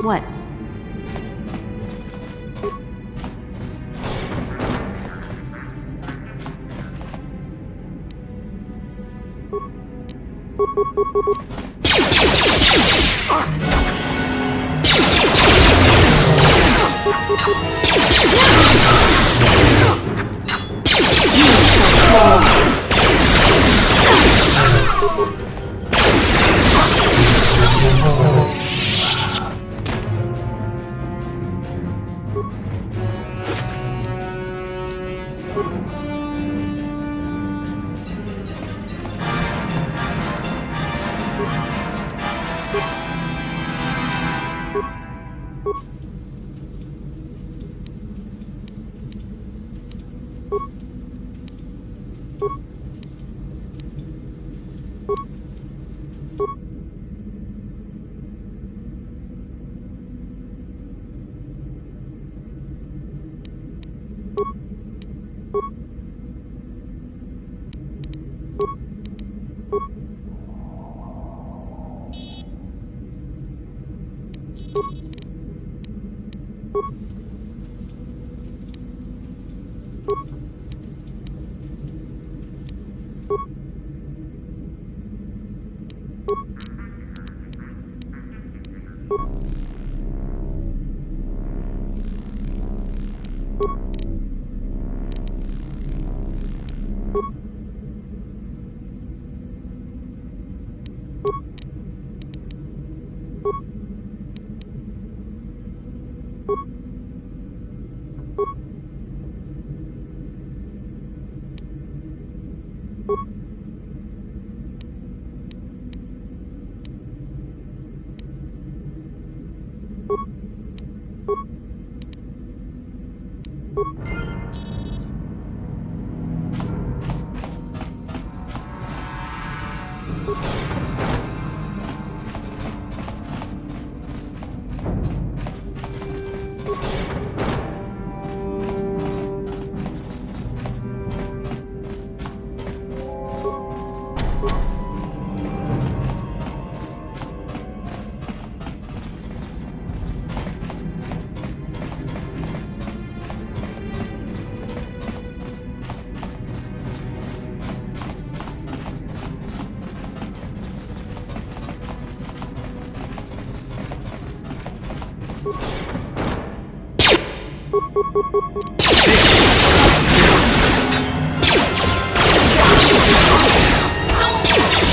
What?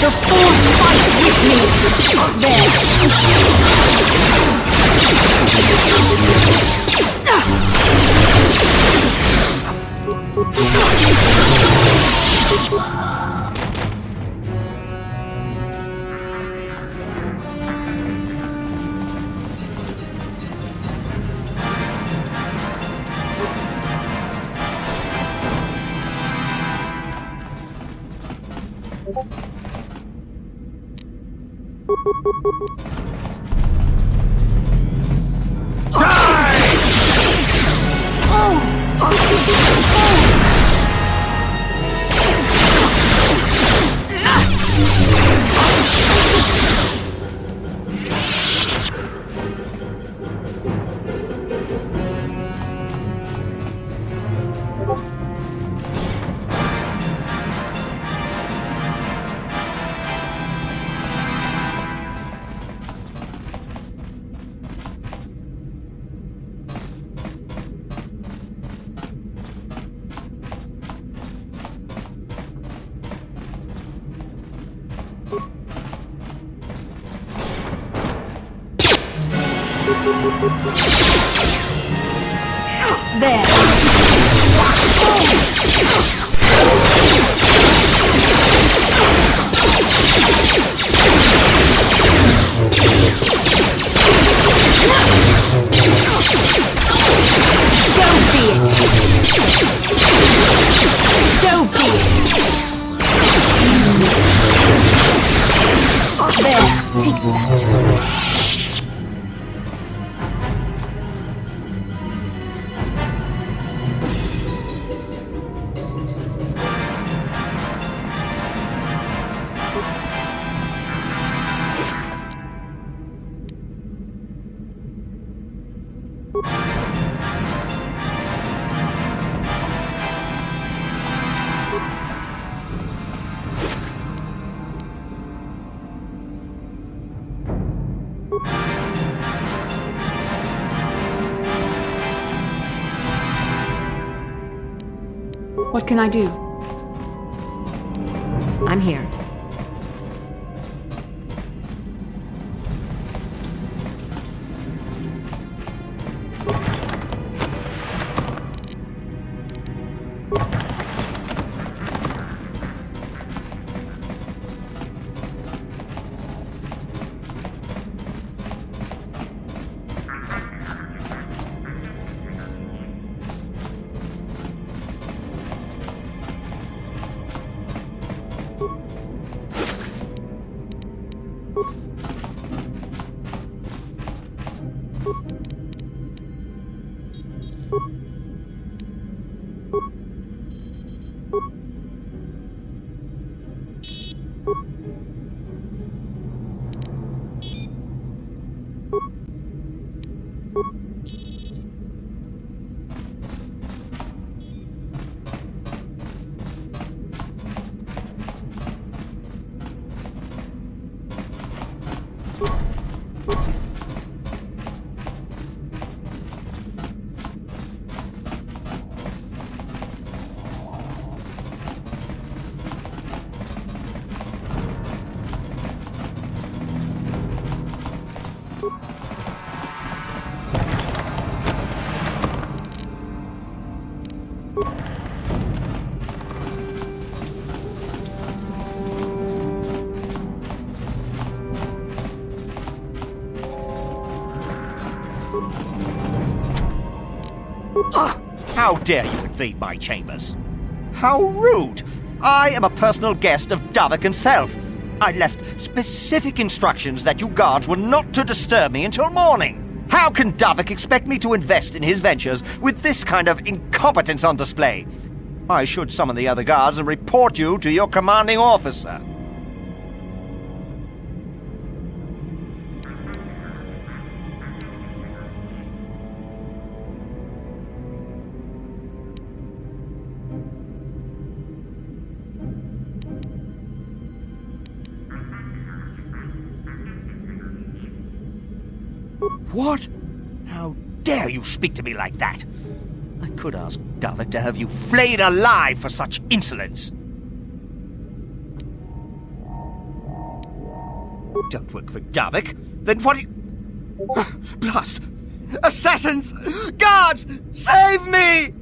The Force fights with me! There. So be it. So be it. There, take that. What can I do? I'm here. How dare you invade my chambers? How rude! I am a personal guest of Davik himself. I left specific instructions that you guards were not to disturb me until morning. How can Davik expect me to invest in his ventures with this kind of incompetence on display? I should summon the other guards and report you to your commanding officer. What? How dare you speak to me like that? I could ask Davik to have you flayed alive for such insolence. Don't work for Davik? Then what do you... Plus, assassins! Guards! Save me!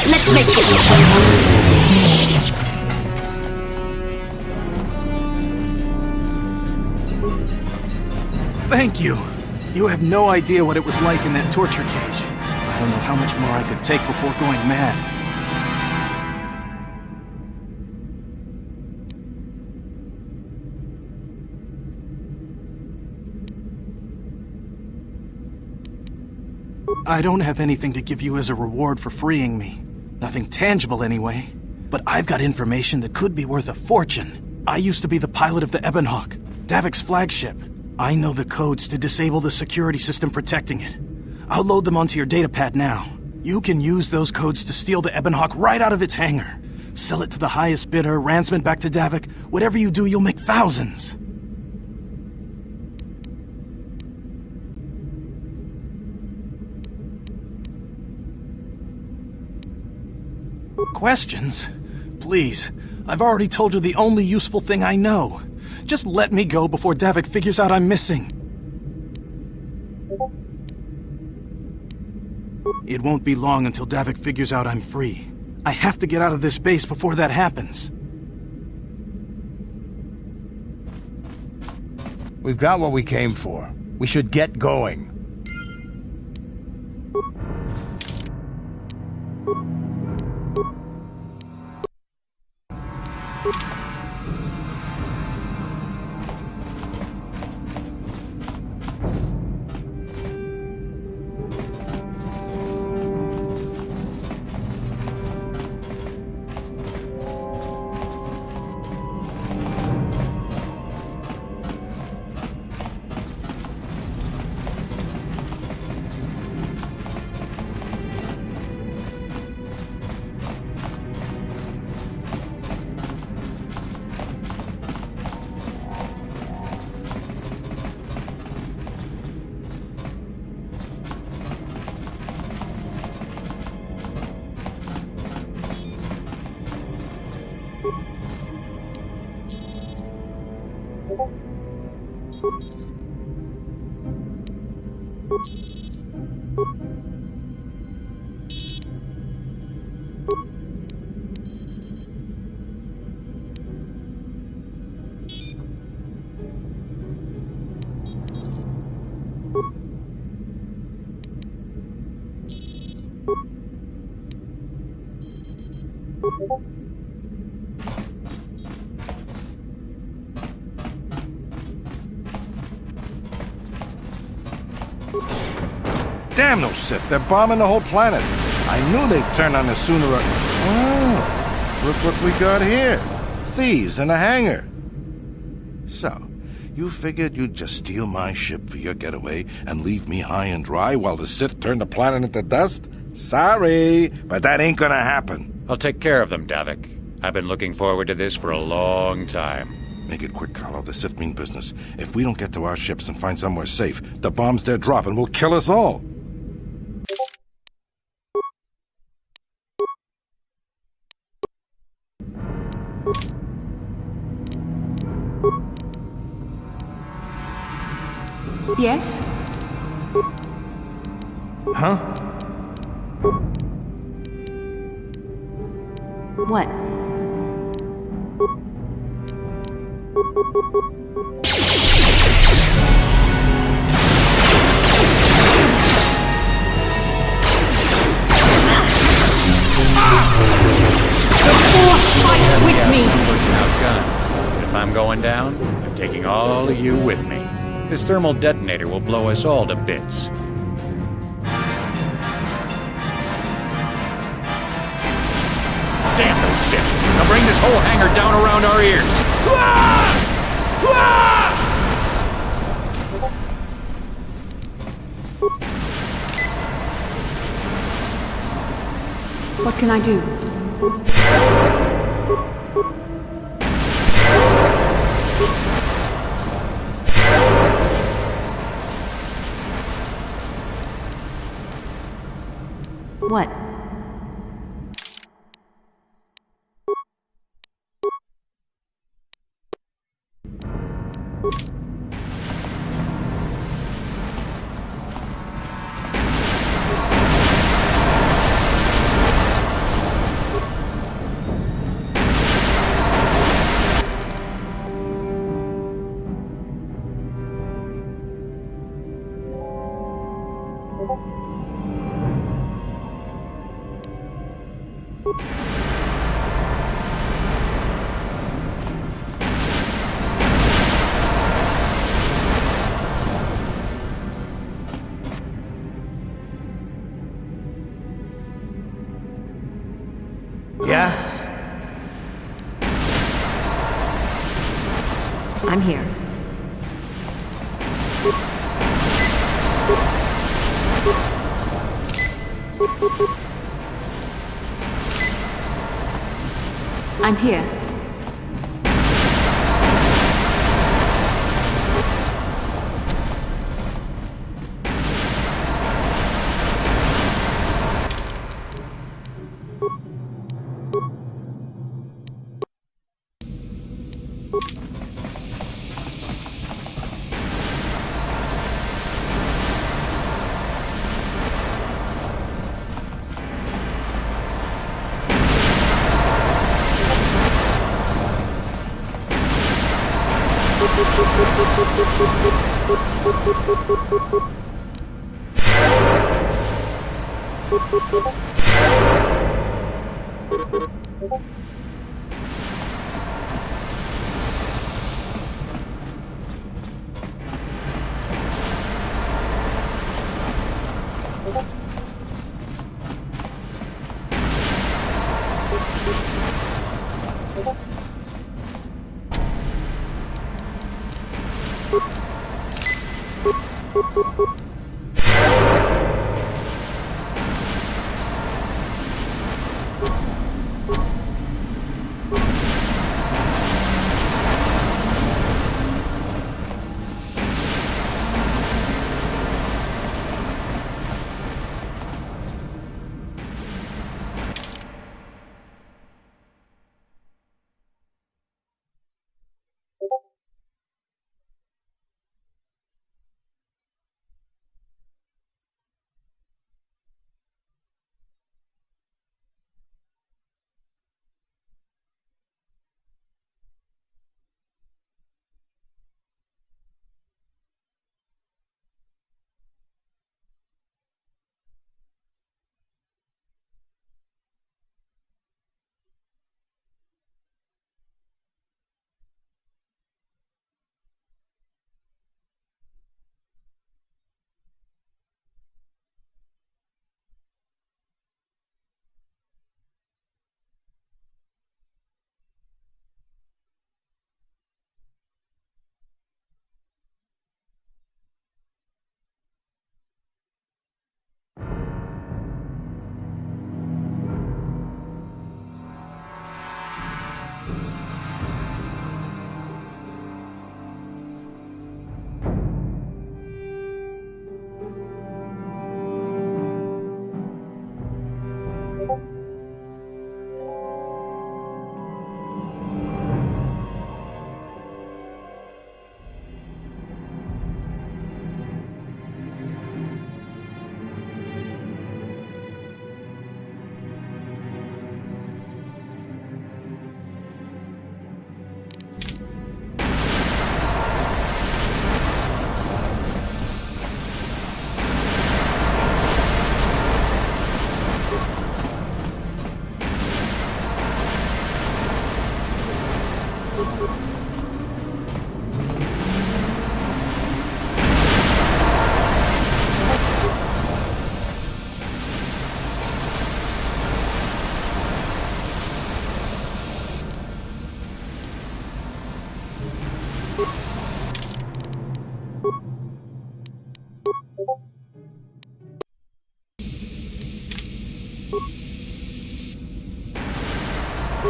Let's make this. Thank you. You have no idea what it was like in that torture cage. I don't know how much more I could take before going mad. I don't have anything to give you as a reward for freeing me. Nothing tangible anyway. But I've got information that could be worth a fortune. I used to be the pilot of the Ebon Hawk, Davik's flagship. I know the codes to disable the security system protecting it. I'll load them onto your datapad now. You can use those codes to steal the Ebon Hawk right out of its hangar. Sell it to the highest bidder, ransom it back to Davik. Whatever you do, you'll make thousands. Questions? Please, I've already told you the only useful thing I know. Just let me go before Davik figures out I'm missing. It won't be long until Davik figures out I'm free. I have to get out of this base before that happens. We've got what we came for. We should get going. Damn those Sith, they're bombing the whole planet. I knew they'd turn on us sooner or... Oh, look what we got here. Thieves in a hangar. So, you figured you'd just steal my ship for your getaway and leave me high and dry while the Sith turn the planet into dust? Sorry, but that ain't gonna happen. I'll take care of them, Davik. I've been looking forward to this for a long time. Make it quick, Carlo. The Sith mean business. If we don't get to our ships and find somewhere safe, the bombs they're dropping will kill us all. Yes? Huh? What? The Force fights with me! Outgunned. If I'm going down, I'm taking all of you with me. This thermal detonator will blow us all to bits. Damn those Sith! Now bring this whole hangar down around our ears! What can I do? What? Yeah? I'm here. I'm here.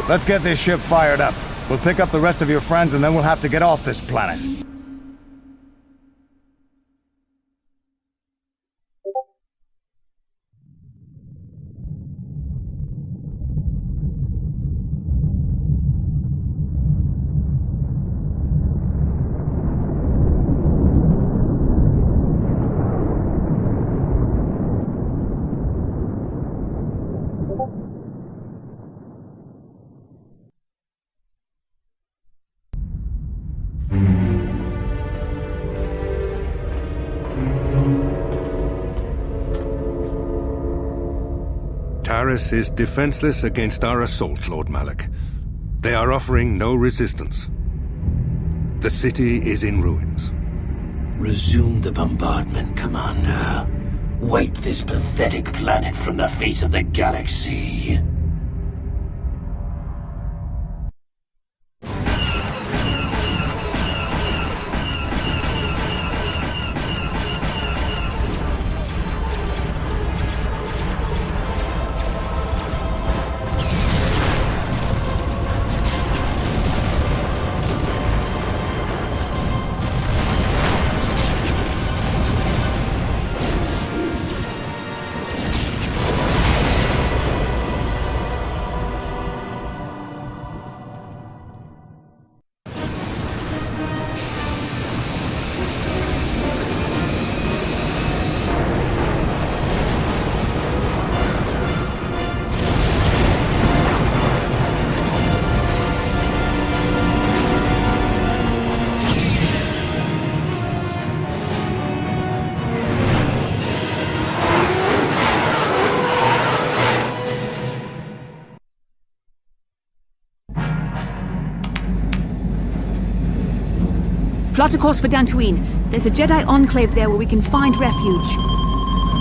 Let's get this ship fired up. We'll pick up the rest of your friends and then we'll have to get off this planet. Taris is defenseless against our assault, Lord Malak. They are offering no resistance. The city is in ruins. Resume the bombardment, Commander. Wipe this pathetic planet from the face of the galaxy. Plot a course for Dantooine. There's a Jedi enclave there where we can find refuge.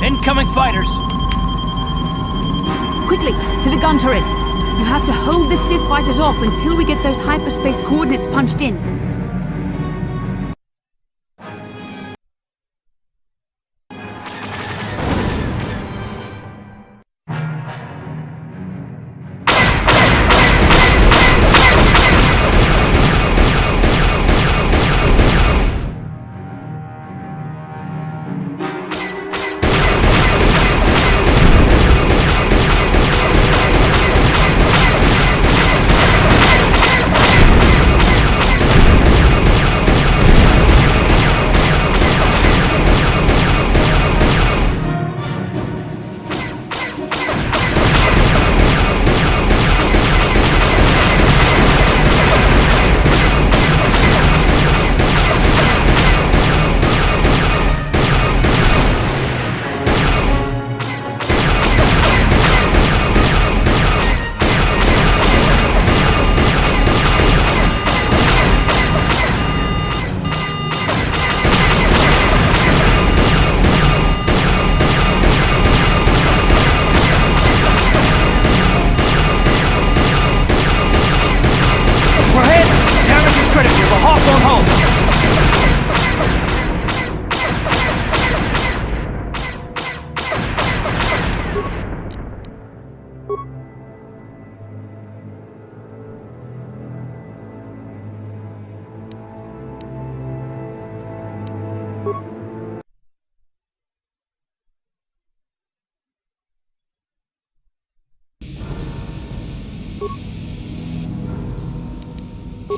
Incoming fighters! Quickly, to the gun turrets! You have to hold the Sith fighters off until we get those hyperspace coordinates punched in.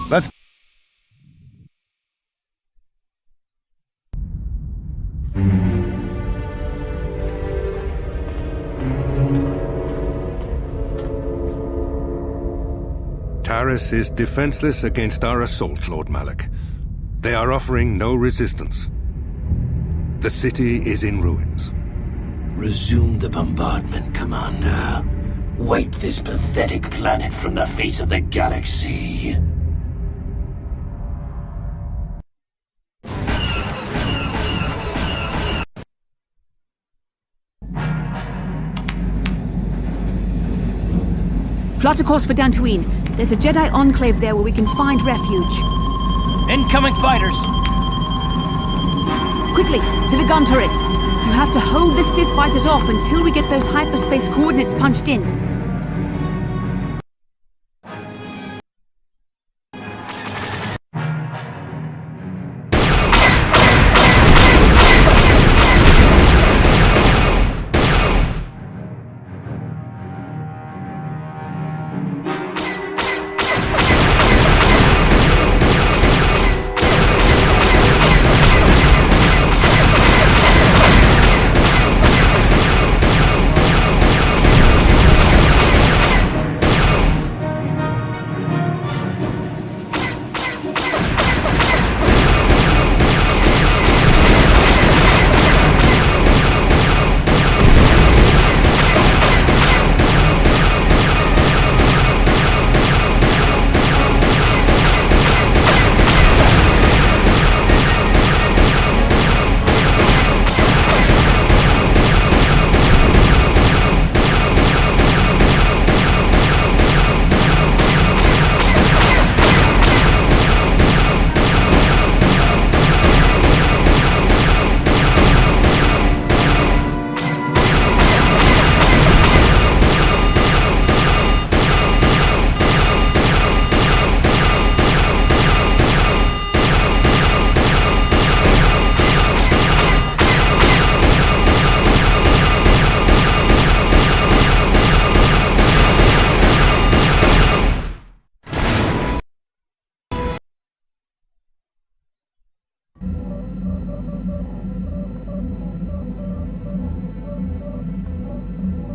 Let's... Taris is defenseless against our assault, Lord Malak. They are offering no resistance. The city is in ruins. Resume the bombardment, Commander. Wipe this pathetic planet from the face of the galaxy. Plot a course for Dantooine. There's a Jedi enclave there where we can find refuge. Incoming fighters! Quickly, to the gun turrets! You have to hold the Sith fighters off until we get those hyperspace coordinates punched in.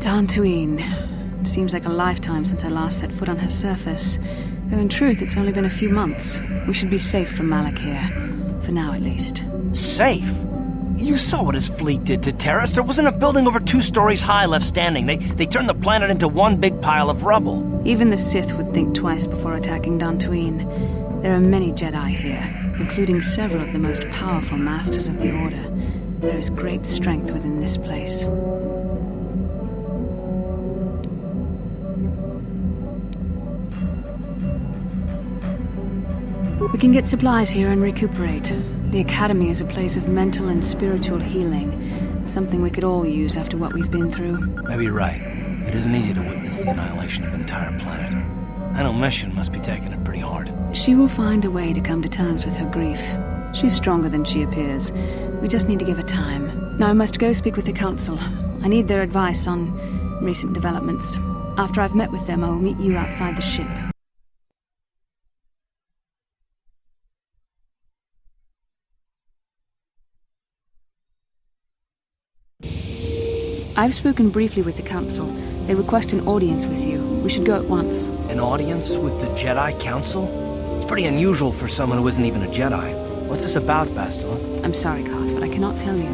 Dantooine. Seems like a lifetime since I last set foot on her surface. Though in truth, it's only been a few months. We should be safe from Malak here. For now, at least. Safe? You saw what his fleet did to Taris. There wasn't a building over 2 stories high left standing. They turned the planet into one big pile of rubble. Even the Sith would think twice before attacking Dantooine. There are many Jedi here. including several of the most powerful masters of the Order. There is great strength within this place. We can get supplies here and recuperate. The Academy is a place of mental and spiritual healing, something we could all use after what we've been through. Maybe you're right. It isn't easy to witness the annihilation of an entire planet. I know Mission must be taking it pretty hard. She will find a way to come to terms with her grief. She's stronger than she appears. We just need to give her time. Now I must go speak with the Council. I need their advice on recent developments. After I've met with them, I will meet you outside the ship. I've spoken briefly with the Council. They request an audience with you. We should go at once. An audience with the Jedi Council? It's pretty unusual for someone who isn't even a Jedi. What's this about, Bastila? I'm sorry, Koth, but I cannot tell you.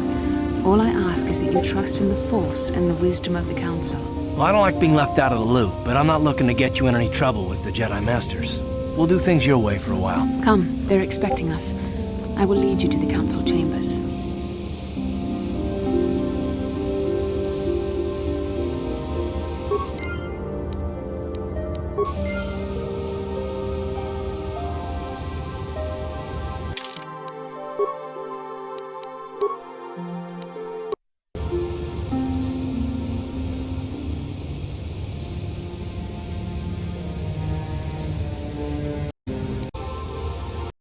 All I ask is that you trust in the Force and the wisdom of the Council. Well, I don't like being left out of the loop, but I'm not looking to get you in any trouble with the Jedi Masters. We'll do things your way for a while. Come, they're expecting us. I will lead you to the Council chambers.